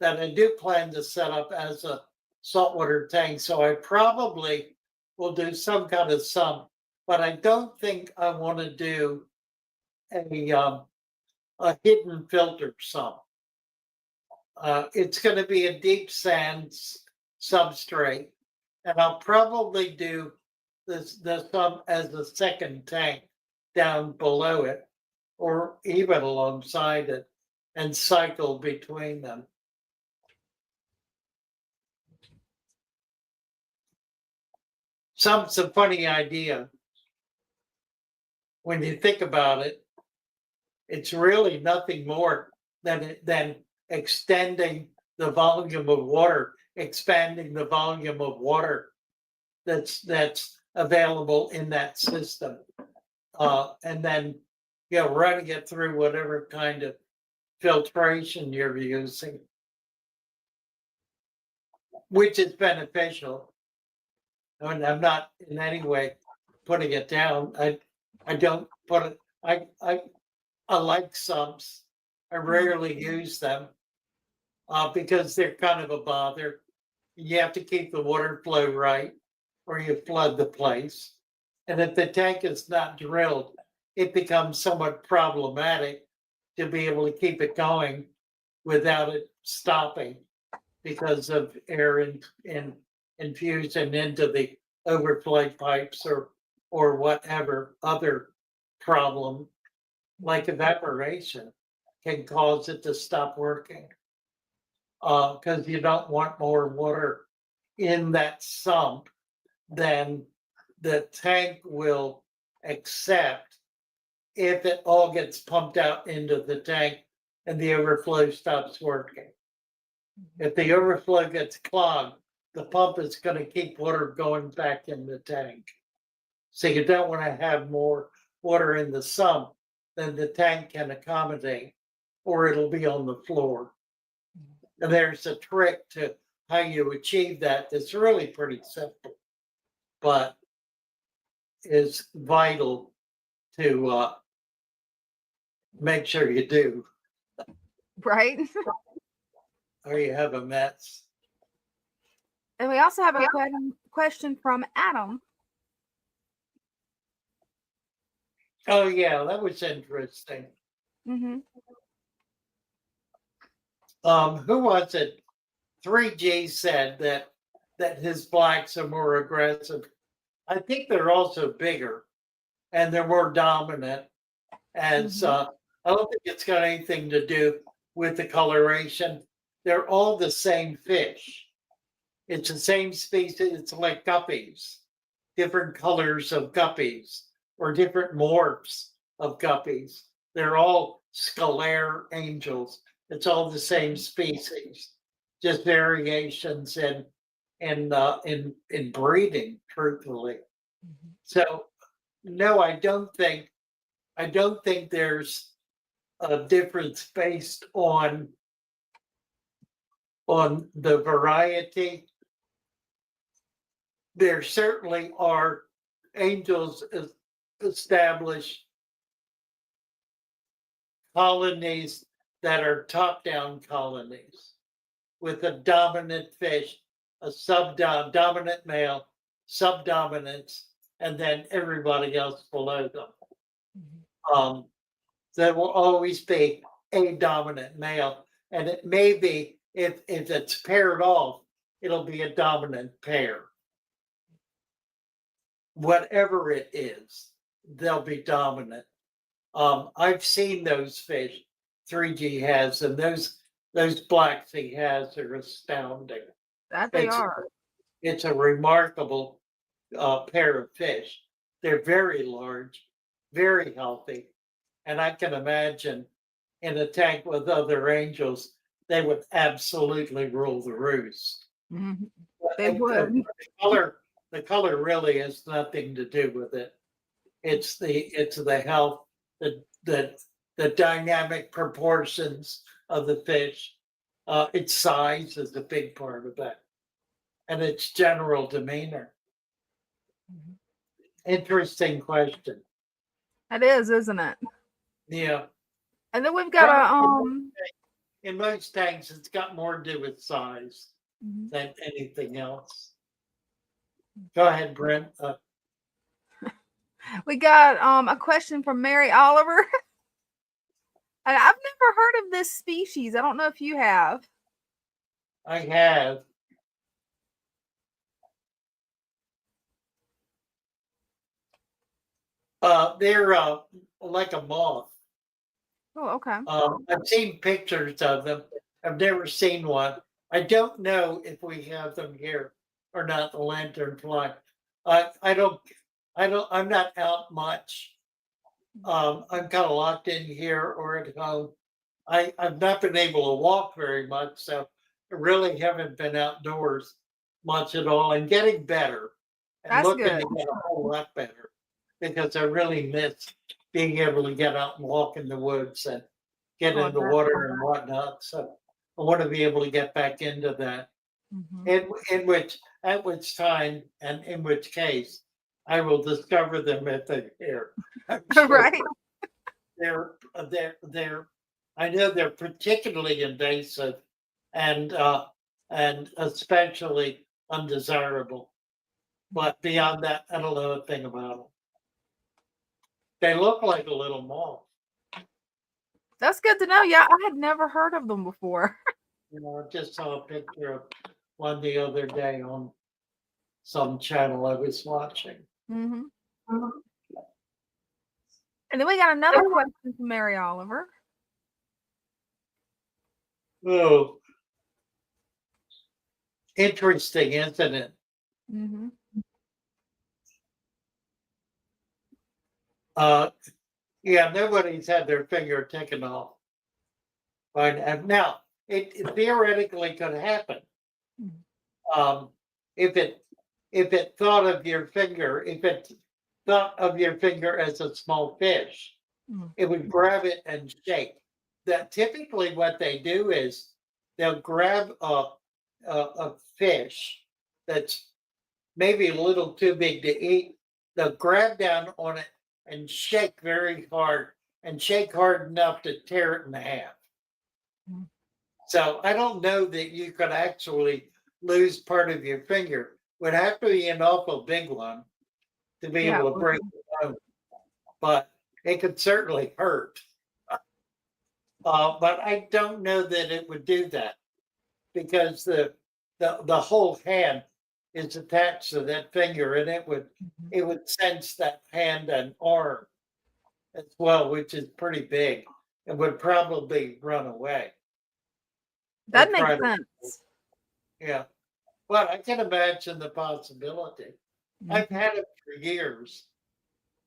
that I do plan to set up as a saltwater tank. So I probably will do some kind of sump, but I don't think I want to do a hidden filter sump. It's going to be a deep sand substrate, and I'll probably do the sump as a second tank down below it, or even alongside it, and cycle between them. Sump's a funny idea. When you think about it, it's really nothing more than extending the volume of water, expanding the volume of water that's available in that system, and then running it through whatever kind of filtration you're using, which is beneficial. I mean, I'm not in any way putting it down. I don't put it. I like sumps. I rarely use them because they're kind of a bother. You have to keep the water flow right, or you flood the place. And if the tank is not drilled, it becomes somewhat problematic to be able to keep it going without it stopping because of air infusion into the overflow pipes or whatever other problem, like evaporation, can cause it to stop working. Because you don't want more water in that sump than the tank will accept if it all gets pumped out into the tank and the overflow stops working. If the overflow gets clogged, the pump is going to keep water going back in the tank. So you don't want to have more water in the sump than the tank can accommodate, or it'll be on the floor. And there's a trick to how you achieve that that's really pretty simple, but is vital to make sure you do, Right. or you have a mess. And we also have a question from Adam. Oh yeah, that was interesting. Mm-hmm. Who was it? 3G said that his blacks are more aggressive. I think they're also bigger and they're more dominant. And I don't think it's got anything to do with the coloration. They're all the same fish. It's the same species. It's like guppies, different colors of guppies or different morphs of guppies. They're all scalare angels. It's all the same species, just variations in breeding, truthfully. So no, I don't think there's a difference based on the variety. There certainly are angels established colonies that are top-down colonies with a dominant fish, a dominant male, subdominants, and then everybody else below them. There will always be a dominant male, and it may be if it's paired off, it'll be a dominant pair. Whatever it is, they'll be dominant. I've seen those fish 3G has, and those Black Sea has are astounding. That they It's- are. It's a remarkable pair of fish. They're very large, very healthy, and I can imagine in a tank with other angels, they would absolutely rule the roost. Mhm. They would. The color really has nothing to do with it. It's the health, the dynamic proportions of the fish. Its size is a big part of that, and its general demeanor. Interesting question. It is, isn't it? Yeah. And then we've got a In most tanks, it's got more to do with size Mhm. than anything else. Go ahead, Brent. We got a question from Mary Oliver. And I've never heard of this species. I don't know if you have. I have. They're like a moth. Oh, okay. I've seen pictures of them. I've never seen one. I don't know if we have them here or not. The lanternfly. I'm not out much. I'm kind of locked in here or at home. I've not been able to walk very much, so I really haven't been outdoors much at all, and getting better and That's looking good. to get a whole lot better because I really miss being able to get out and walk in the woods and get Oh, in the water and whatnot. So I want to be able to get back into that. Mhm. At which time and in which case I will discover them if they're here. I'm sure. Right. They're I know they're particularly invasive and especially undesirable. But beyond that, I don't know a thing about them. They look like a little moth. That's good to know. Yeah, I had never heard of them before. You know, I just saw a picture of one the other day on some channel I was watching. hmm And then we got another question from Mary Oliver. Oh, interesting, isn't it? hmm Yeah, nobody's had their finger taken off. Right, and now it theoretically could happen. If it thought of your finger, if it thought of your finger as a small fish, it would grab it and shake. That typically what they do is they'll grab a fish that's maybe a little too big to eat. They'll grab down on it and shake very hard and shake hard enough to tear it in half. So I don't know that you could actually lose part of your finger. Would have to be an awful big one to be Yeah, able to break the bone, but it could certainly hurt. But I don't know that it would do that because the whole hand is attached to that finger, and it would sense that hand and arm as well, which is pretty big, and would probably run away. That Or makes try to- sense. Yeah. Well, I can imagine the possibility. I've had it for years.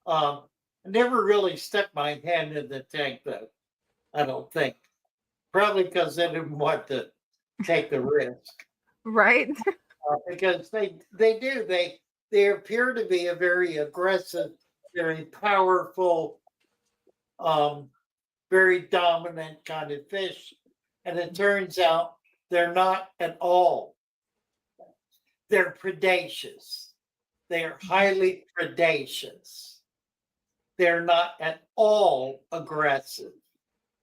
I never really stuck my hand in the tank, though. I don't think. Probably because they didn't want to take the risk. Right. Because they appear to be a very aggressive, very powerful, very dominant kind of fish, and it turns out they're not at all. They're predaceous. They are highly predaceous. They're not at all aggressive.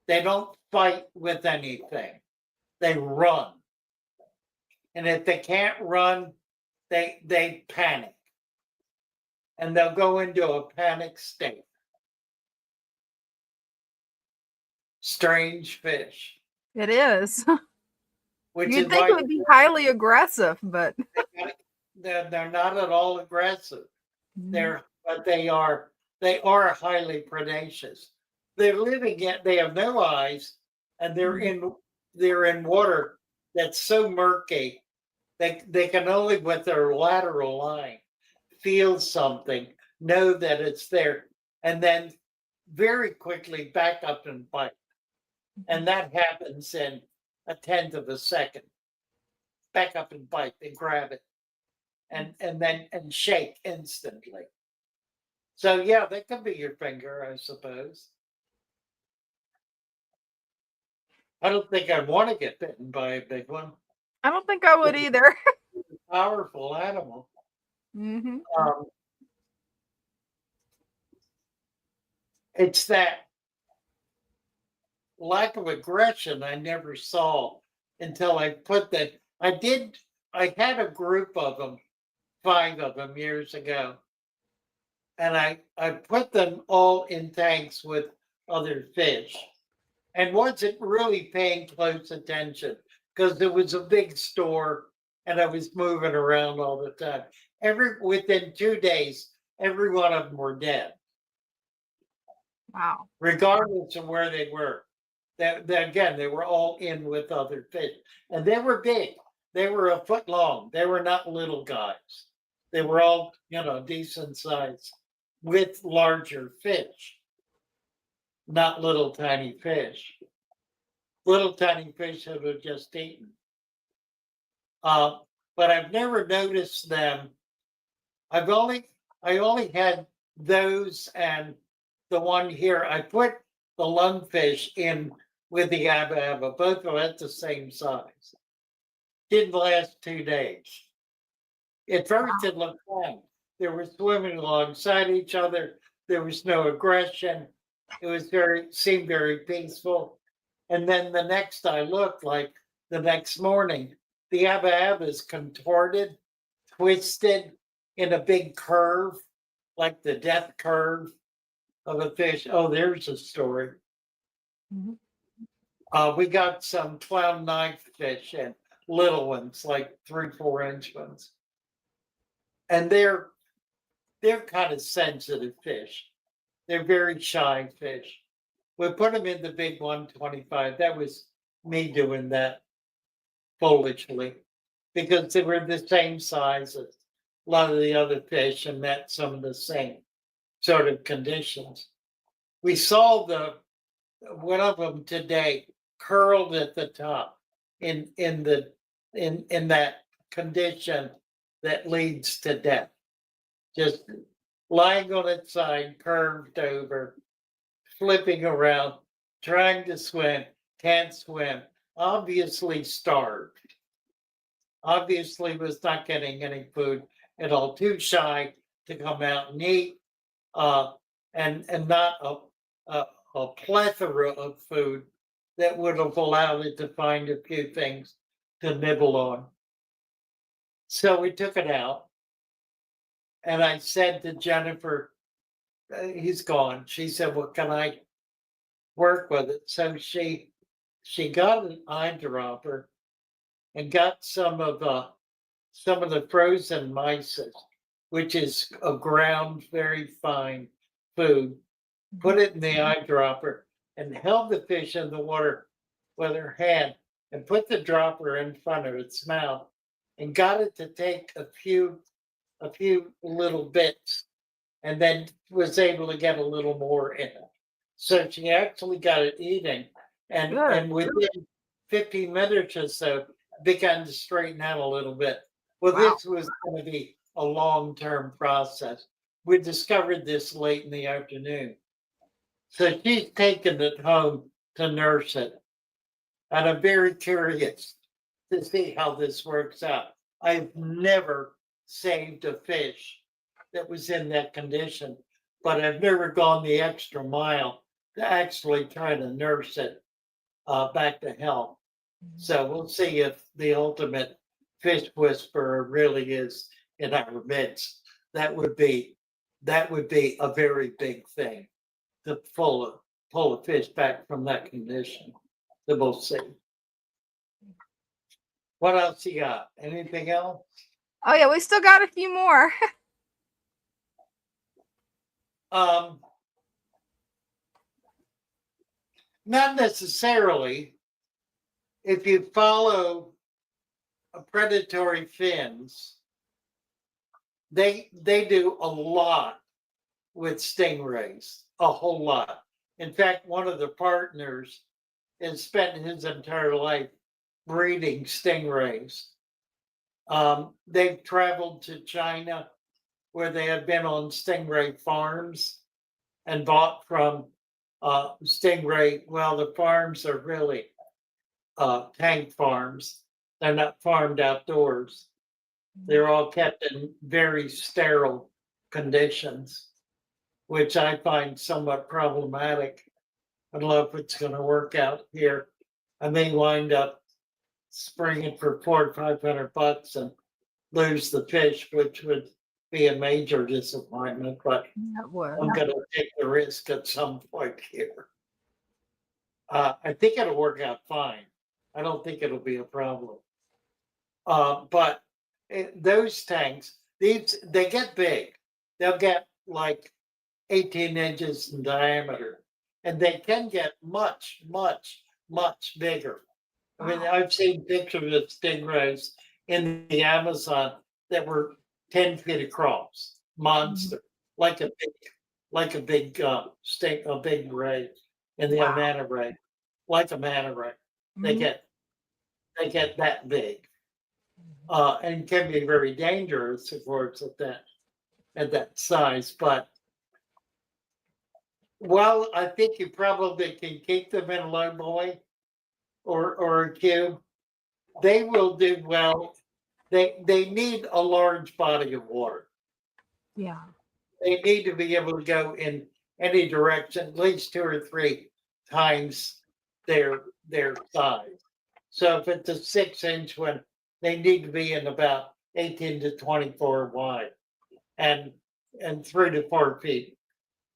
They don't fight with anything. They run. And if they can't run, they panic. And they'll go into a panic state. Strange fish. It is. Which You'd is think why it would be highly aggressive, but they're not at all aggressive. But they are highly predaceous. They're living in, they have no eyes, and they're in water that's so murky they can only with their lateral line feel something, know that it's there, and then very quickly back up and bite. And that happens in a tenth of a second. Back up and bite, they grab it and then shake instantly. So yeah, that could be your finger, I suppose. I don't think I'd want to get bitten by a big one. I don't think I would either. Powerful animal. Mm-hmm. It's that lack of aggression I never saw until I put that. I had a group of them, 5 of them years ago. And I put them all in tanks with other fish and wasn't really paying close attention because there was a big store and I was moving around all the time. Within 2 days, every one of them were dead. Wow. Regardless of where they were. Again, they were all in with other fish. And they were big. They were a foot long. They were not little guys. They were all, decent size with larger fish. Not little tiny fish. Little tiny fish that were just eaten. But I've never noticed them. I only had those and the one here. I put the lungfish in with the abba, both were at the same size. Didn't last 2 days. At first it looked fine. They were swimming alongside each other. There was no aggression. It was seemed very peaceful. And then the next I looked, like the next morning, the abba is contorted, twisted in a big curve, like the death curve of a fish. Oh, there's a story. We got some clown knife fish and little ones, like 3-4 inch ones. And they're kind of sensitive fish. They're very shy fish. We put them in the big 125. That was me doing that foolishly because they were the same size as a lot of the other fish and met some of the same sort of conditions. We saw one of them today curled at the top in that condition that leads to death. Just lying on its side, curved over, flipping around, trying to swim, can't swim, obviously starved. Obviously was not getting any food at all, too shy to come out and eat, and not a plethora of food that would have allowed it to find a few things to nibble on. So we took it out. And I said to Jennifer, he's gone. She said, well, can I work with it? So she got an eyedropper and got some of the frozen mysis, which is a ground, very fine food, put it in the eyedropper and held the fish in the water with her hand and put the dropper in front of its mouth and got it to take a few little bits and then was able to get a little more in it. So she actually got it eating and within 15 minutes or so began to straighten out a little bit. Well, This was going to be a long-term process. We discovered this late in the afternoon. So she's taken it home to nurse it. And I'm very curious to see how this works out. I've never saved a fish that was in that condition, but I've never gone the extra mile actually trying to nurse it back to health. So we'll see if the ultimate fish whisperer really is in our midst. That would be a very big thing to pull a fish back from that condition. That we'll see. What else you got? Anything else? Oh yeah, we still got a few more. Not necessarily. If you follow predatory fins, they do a lot with stingrays, a whole lot. In fact, one of the partners has spent his entire life breeding stingrays. They've traveled to China where they have been on stingray farms and bought from stingray. Well, the farms are really tank farms. They're not farmed outdoors. They're all kept in very sterile conditions, which I find somewhat problematic. I don't know if it's going to work out here. I may wind up springing for $400 or $500 and lose the fish, which would be a major disappointment. But That would. I'm going to take the risk at some point here. I think it'll work out fine. I don't think it'll be a problem. But those tanks, they get big. They'll get like 18 inches in diameter, and they can get much, much, much bigger. I mean, I've seen pictures of stingrays in the Amazon that were 10 feet across, monster, like a big a big ray in the manta ray, like a manta ray. They get that big, and can be very dangerous, of course, at that size. But well, I think you probably can keep them in a low boy or a cube. They will do well. They need a large body of water. Yeah. They need to be able to go in any direction, at least 2 or 3 times their size. So if it's a 6-inch one, they need to be in about 18 to 24 wide and 3 to 4 feet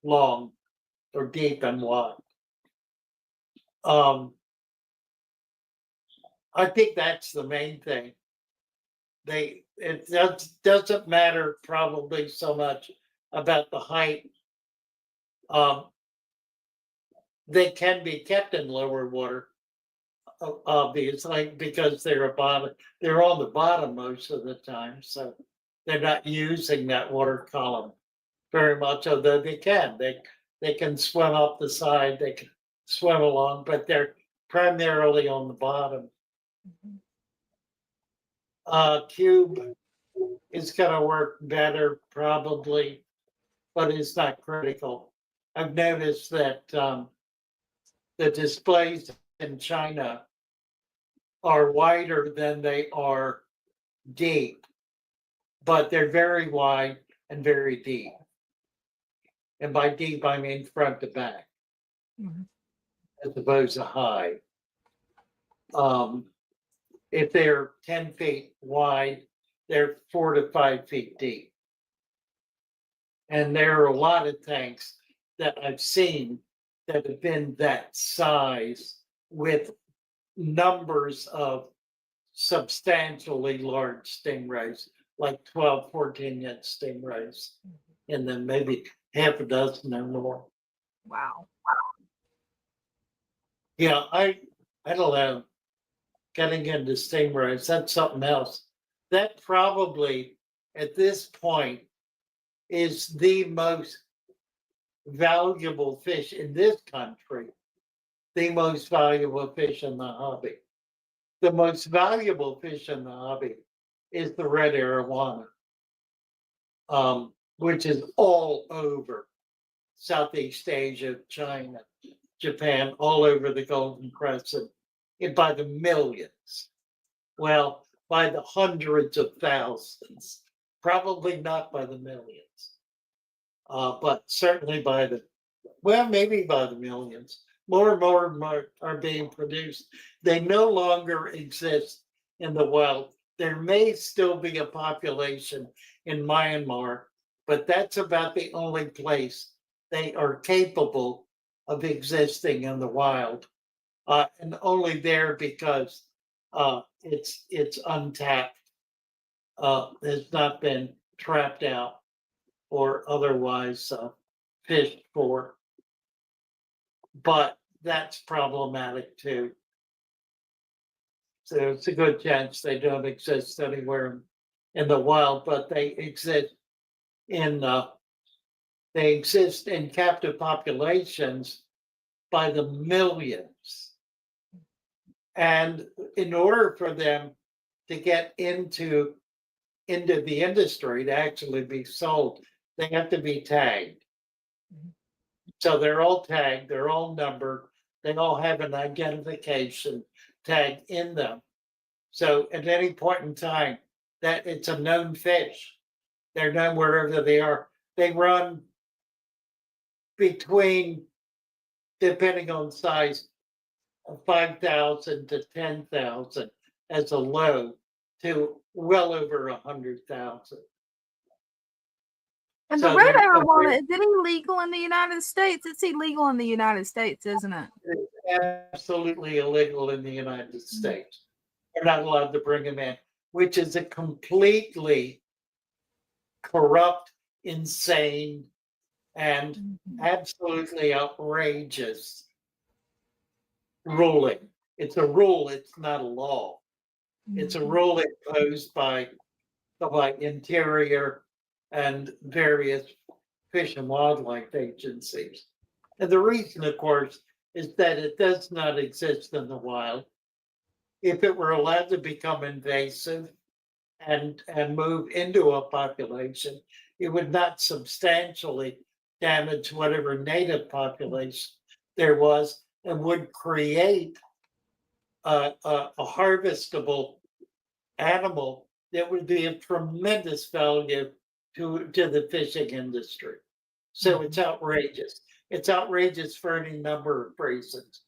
long or deep and wide. I think that's the main thing. It doesn't matter probably so much about the height. They can be kept in lower water, obviously, because they're on the bottom most of the time, so they're not using that water column very much, although they can swim up the side, they can swim along, but they're primarily on the bottom. Cube is going to work better probably, but it's not critical. I've noticed that the displays in China are wider than they are deep, but they're very wide and very deep. And by deep, I mean front to back, as opposed to high. If they're 10 feet wide, they're 4 to 5 feet deep. And there are a lot of tanks that I've seen that have been that size with numbers of substantially large stingrays, like 12, 14-inch stingrays, and then maybe half a dozen or more. Wow. Yeah, I don't know. Getting into stingrays, that's something else. That probably, at this point, is the most valuable fish in this country, the most valuable fish in the hobby. The most valuable fish in the hobby is the red arowana, which is all over Southeast Asia, China, Japan, all over the Golden Crescent, and by the millions. Well, by the hundreds of thousands, probably not by the millions, but certainly by the well, maybe by the millions. More and more and more are being produced. They no longer exist in the wild. There may still be a population in Myanmar, but that's about the only place they are capable of existing in the wild, and only there because it's untapped. Has not been trapped out or otherwise fished for. But that's problematic too. So it's a good chance they don't exist anywhere in the wild, but in they exist in captive populations by the millions. And in order for them to get into the industry to actually be sold, they have to be tagged. So they're all tagged, they're all numbered, they all have an identification tag in them. So at any point in time, that it's a known fish. They're known wherever they are. They run between, depending on size, 5,000 to 10,000 as a low to well over 100,000. And So the red they're arowana, is it illegal in the United States? It's illegal in the United States, isn't it? absolutely illegal in the United States. They're not allowed to bring them in, which is a completely corrupt, insane, and absolutely outrageous ruling. It's a rule, it's not a law. It's a rule imposed by Interior and various fish and wildlife agencies. And the reason, of course, is that it does not exist in the wild. If it were allowed to become invasive and move into a population, it would not substantially damage whatever native population there was and would create a harvestable animal that would be of tremendous value to the fishing industry. So it's outrageous. It's outrageous for any number of reasons.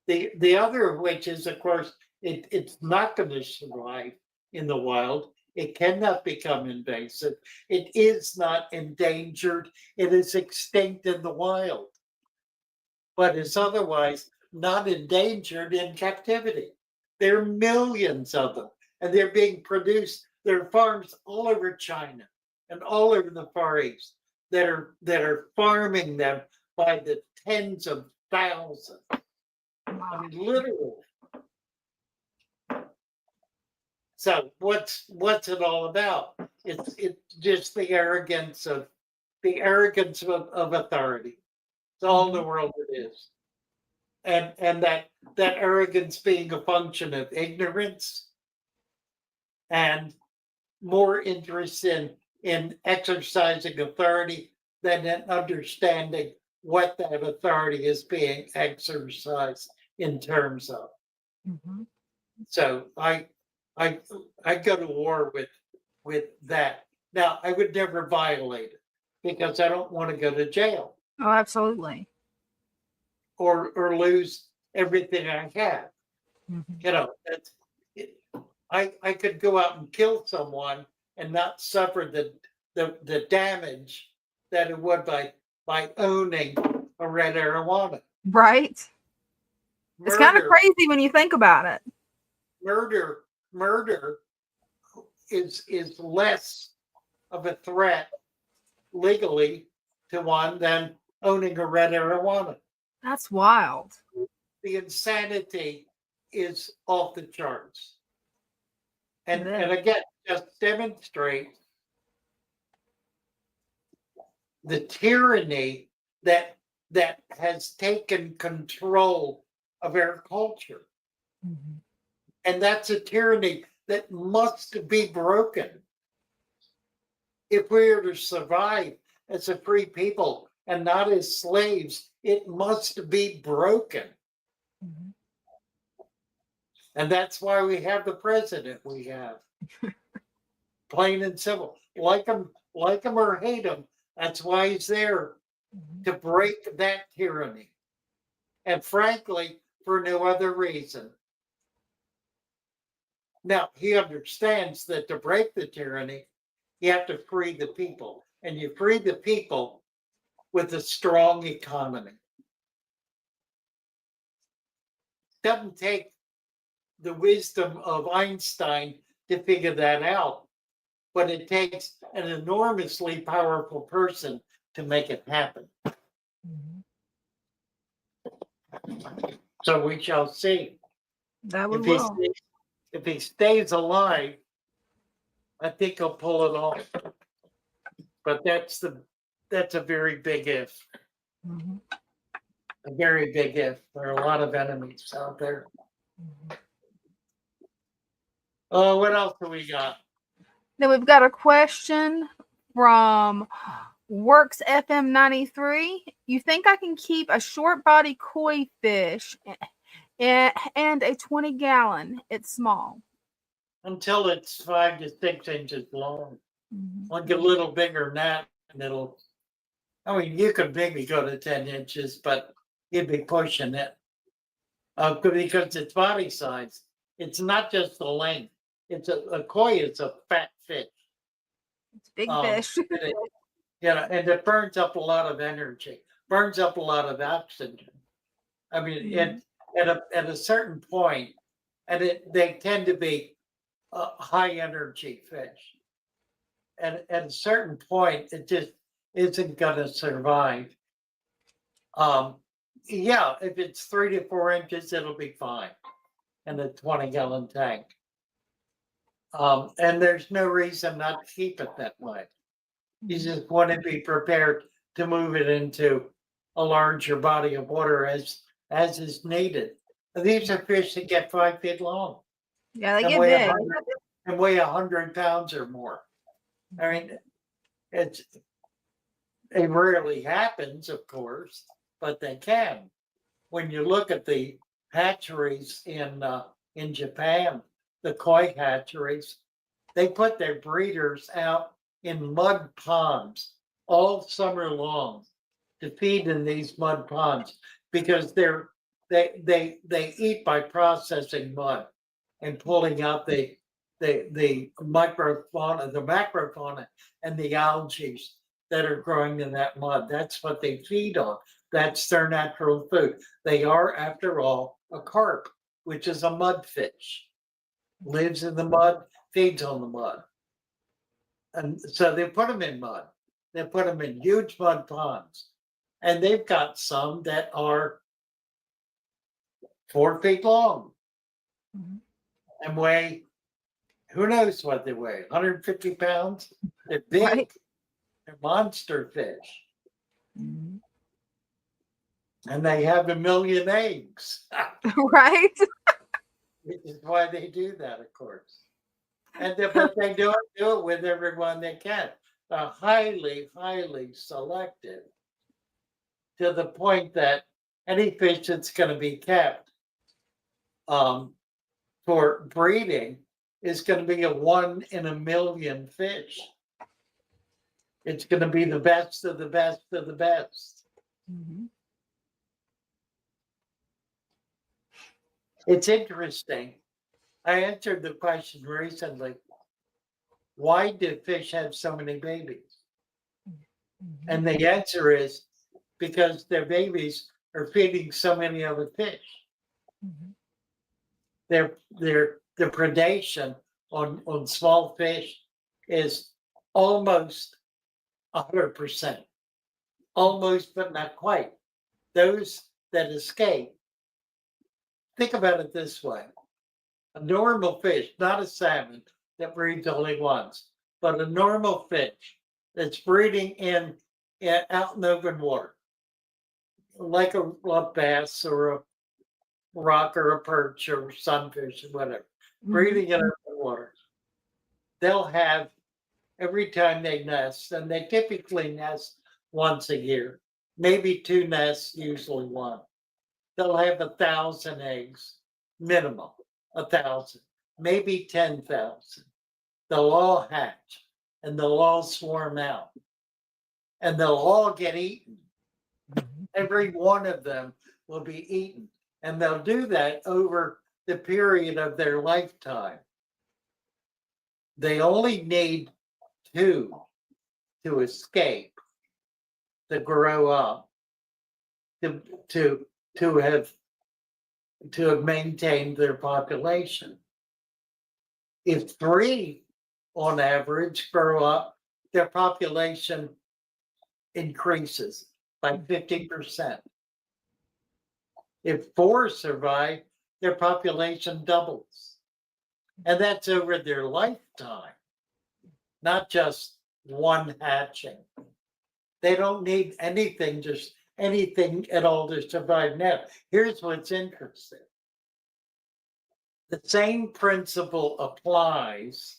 The other of which is, of course, it's not going to survive in the wild. It cannot become invasive. It is not endangered. It is extinct in the wild, but is otherwise not endangered in captivity. There are millions of them, and they're being produced. There are farms all over China and all over the Far East that are farming them by the tens of thousands. I mean, literally. So what's it all about? It's just the arrogance of authority. It's all in the world it is. And that arrogance being a function of ignorance and more interest in exercising authority than in understanding what that authority is being exercised in terms of. So I go to war with that. Now I would never violate it because I don't want to go to jail. Oh, absolutely. Or lose everything I have. You know, I could go out and kill someone and not suffer the damage that it would by owning a red arowana. Right. It's kind of crazy when you think about it. Murder is less of a threat legally to one than owning a red arowana. That's wild. The insanity is off the charts. And again, just demonstrates the tyranny that has taken control of our culture. And that's a tyranny that must be broken. If we are to survive as a free people and not as slaves, it must be broken. And that's why we have the president we have. Plain and simple. Like him or hate him, that's why he's there. to break that tyranny. And frankly, for no other reason. Now, he understands that to break the tyranny, you have to free the people. And you free the people with a strong economy. Doesn't take the wisdom of Einstein to figure that out, but it takes an enormously powerful person to make it happen. So we shall see. That we If will. if he stays alive, I think he'll pull it off. But that's a very big if. Mhm. A very big if. There are a lot of enemies out there. Oh, what else do we got? Then we've got a question from Works FM 93. You think I can keep a short body koi fish and a 20-gallon? It's small. Until it's 5 to 6 inches long. I'll get a little bigger than that, and it'll. I mean, you could maybe go to 10 inches, but you'd be pushing it. Because it's body size. It's not just the length. It's a koi is a fat fish. It's big fish. And it burns up a lot of energy, burns up a lot of oxygen. I mean, at a certain point, and they tend to be high energy fish. And at a certain point, it just isn't going to survive. Yeah, if it's 3 to 4 inches, it'll be fine in a 20-gallon tank. And there's no reason not to keep it that way. You just want to be prepared to move it into a larger body of water as is needed. These are fish that get 5 feet long. Yeah, they get big. And weigh 100 pounds or more. I mean, it rarely happens, of course, but they can. When you look at the hatcheries in Japan, the koi hatcheries, they put their breeders out in mud ponds all summer long to feed in these mud ponds because they eat by processing mud and pulling out the microfauna, the macrofauna, and the algae that are growing in that mud. That's what they feed on. That's their natural food. They are, after all, a carp, which is a mudfish. Lives in the mud, feeds on the mud. And so they put them in mud. They put them in huge mud ponds. And they've got some that are 4 feet long and weigh, who knows what they weigh, 150 pounds? They're big. Right. They're monster fish. And they have 1 million eggs. Right? Which is why they do that, of course. But they do it with everyone they can. They're highly, highly selective to the point that any fish that's going to be kept for breeding is going to be a 1 in 1 million fish. It's going to be the best of the best of the best. It's interesting. I answered the question recently. Why do fish have so many babies? And the answer is because their babies are feeding so many other fish. Their the predation on small fish is almost 100%. Almost, but not quite. Those that escape, think about it this way. A normal fish, not a salmon that breeds only once, but a normal fish that's breeding out in open water, like a bass or a rock or a perch or sunfish or whatever, breeding in open water. They'll have, every time they nest, and they typically nest once a year, maybe 2 nests, usually 1. They'll have 1,000 eggs, minimum, 1,000, maybe 10,000. They'll all hatch and they'll all swarm out and they'll all get eaten. Every one of them will be eaten. And they'll do that over the period of their lifetime. They only need 2 to escape, to grow up, to have maintained their population. If 3 on average grow up, their population increases by 50%. If 4 survive, their population doubles. And that's over their lifetime, not just one hatching. They don't need anything, just anything at all to survive. Now, here's what's interesting. The same principle applies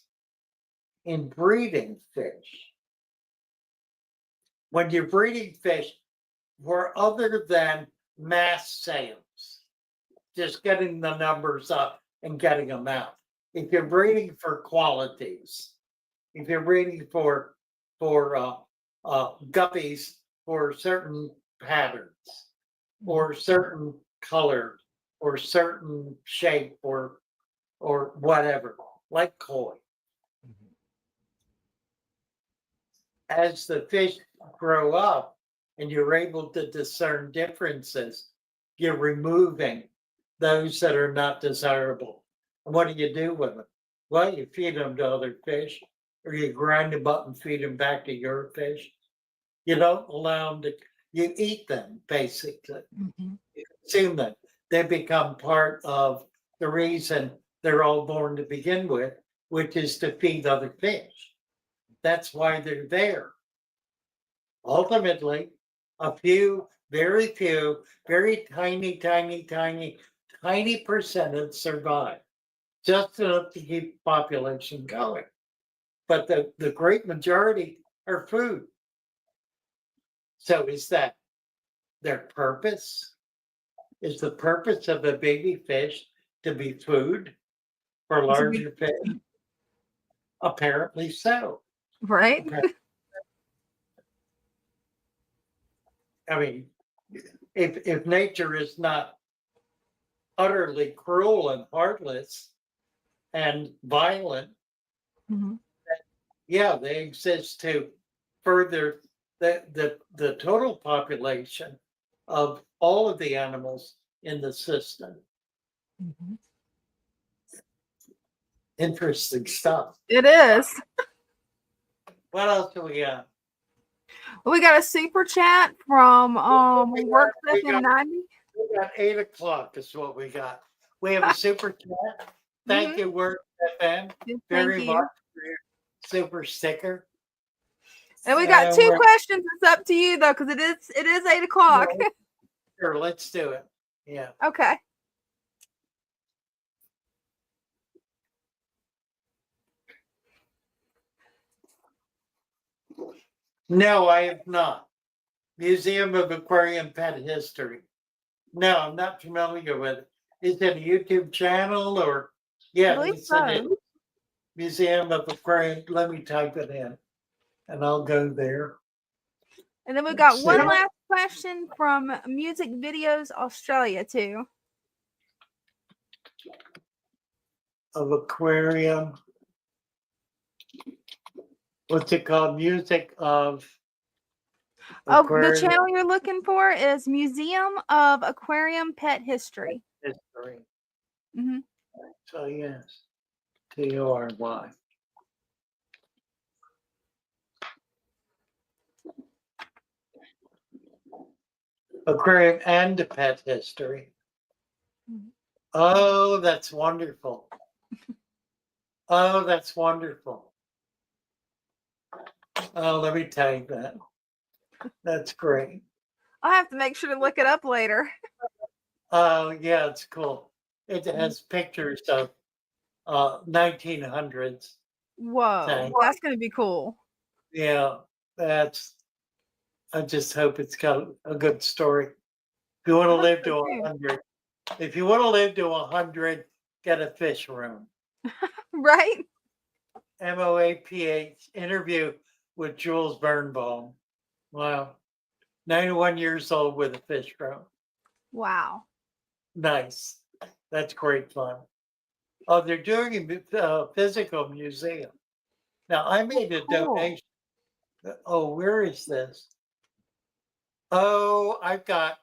in breeding fish. When you're breeding fish, for other than mass sales, just getting the numbers up and getting them out. If you're breeding for qualities, if you're breeding for guppies for certain patterns, or certain color, or certain shape, or whatever, like koi. As the fish grow up and you're able to discern differences, you're removing those that are not desirable. And what do you do with them? Well, you feed them to other fish, or you grind them up and feed them back to your fish. You don't allow them to, you eat them, basically. You consume them. They become part of the reason they're all born to begin with, which is to feed other fish. That's why they're there. Ultimately, very few, very tiny percentage survive, just enough to keep population going. But the great majority are food. So is that their purpose? Is the purpose of a baby fish to be food for larger fish? Apparently so. Right? I mean, if nature is not utterly cruel and heartless and violent, yeah, they exist to further the total population of all of the animals in the system. Interesting stuff. It is. What else do we got? We got a super chat from Workshop in 90. We got 8 o'clock is what we got. We have a super chat. Thank you, Work FM, very much for your super sticker. And we got 2 questions. It's up to you though, because it is 8 o'clock. Sure, let's do it. Yeah. Okay. No, I have not. Museum of Aquarium Pet History. No, I'm not familiar with it. Is it a YouTube channel or? Yeah, it's a Museum of Aquarium. Let me type it in and I'll go there. And then we got one last question from Music Videos Australia too. Of Aquarium. What's it called? Music of Aquarium. The channel you're looking for is Museum of Aquarium Pet History. So yes, TORY. Aquarium and Pet History. Oh, that's wonderful. Oh, that's wonderful. Oh, let me tell you that. That's great. I'll have to make sure to look it up later. Oh, yeah, it's cool. It has pictures of 1900s. Whoa, that's going to be cool. Yeah, I just hope it's got a good story. If you want to live to 100, if you want to live to 100, get a fish room. Right? MOAPH interview with Jules Birnbaum. Wow. 91 years old with a fish grow. Wow. Nice. That's great fun. Oh, they're doing a physical museum. Now, I made a Cool. donation. Oh, where is this? Oh, I've got,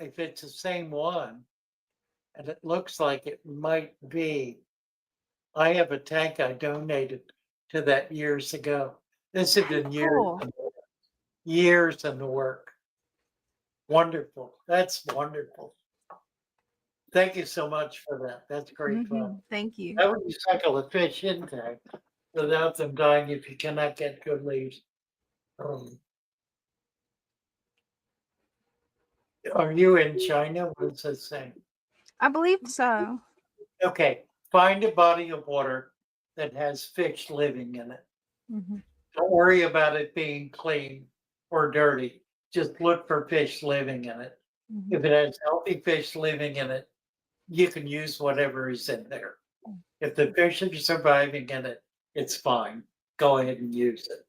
if it's the same one, and it looks like it might be. I have a tank I donated to that years ago. This has been Cool. years in the work. Wonderful. That's wonderful. Thank you so much for that. That's great fun. Thank you. How would you cycle a fish intake without them dying if you cannot get good leaves? Are you in China? What does it say? I believe so. Okay, find a body of water that has fish living in it. Don't worry about it being clean or dirty. Just look for fish living in it. If it has healthy fish living in it, you can use whatever is in there. If the fish are surviving in it, it's fine. Go ahead and use it.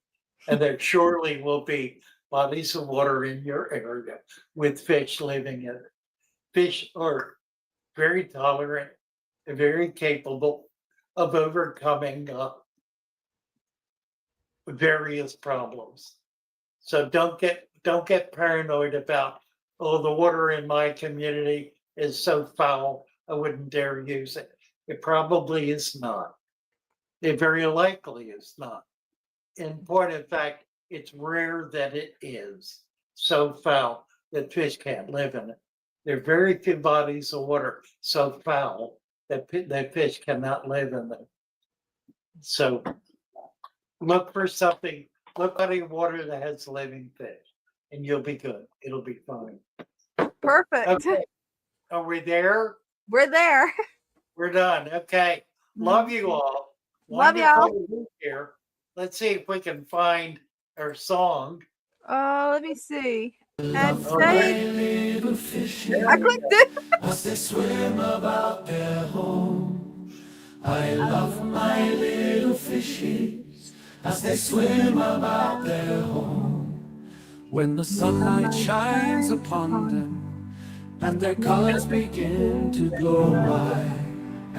And there surely will be bodies of water in your area with fish living in it. Fish are very tolerant and very capable of overcoming various problems. So don't get paranoid about, oh, the water in my community is so foul, I wouldn't dare use it. It probably is not. It very likely is not. In point of fact, it's rare that it is so foul that fish can't live in it. There are very few bodies of water so foul that fish cannot live in them. So look for something, look at a water that has living fish, and you'll be good. It'll be fine. Perfect. Okay. Are we there? We're there. We're done. Okay. Love you all. Love y'all. Wonderful to be here. Let's see if we can find our song. Let me see. And My say, little fishes, I clicked it. as they swim about their home. I love my little fishes as they swim about their home. When the sunlight shines upon them and their colors begin to glow, I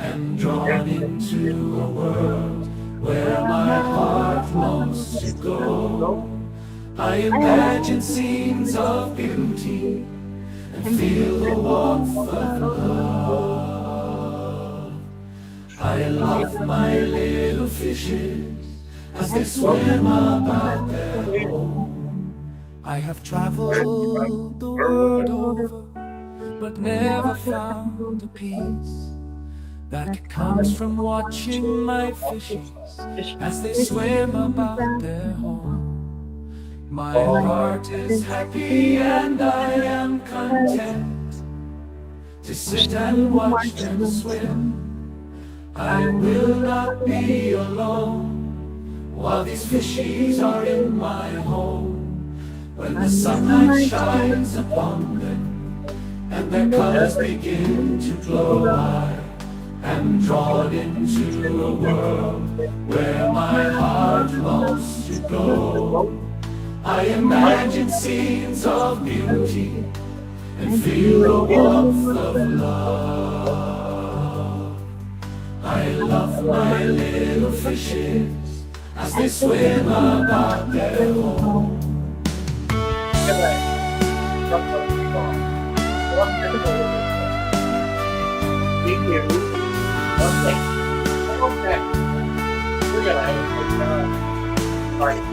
am drawn into a world where my heart longs to go. I imagine scenes of beauty and feel the warmth of love. I love my little fishes as they swim about their home. I have traveled the world over, but never found the peace that comes from watching my fishes as they swim about their home. My heart is happy and I am content to sit and watch them swim. I will not be alone while these fishies are in my home. When the sunlight shines upon them and their colors begin to glow, I am drawn into a world where my heart longs to go. I imagine scenes of beauty and feel the warmth of love. I love my little fishes as they swim about their home. Okay. We're gonna have a good time. All right.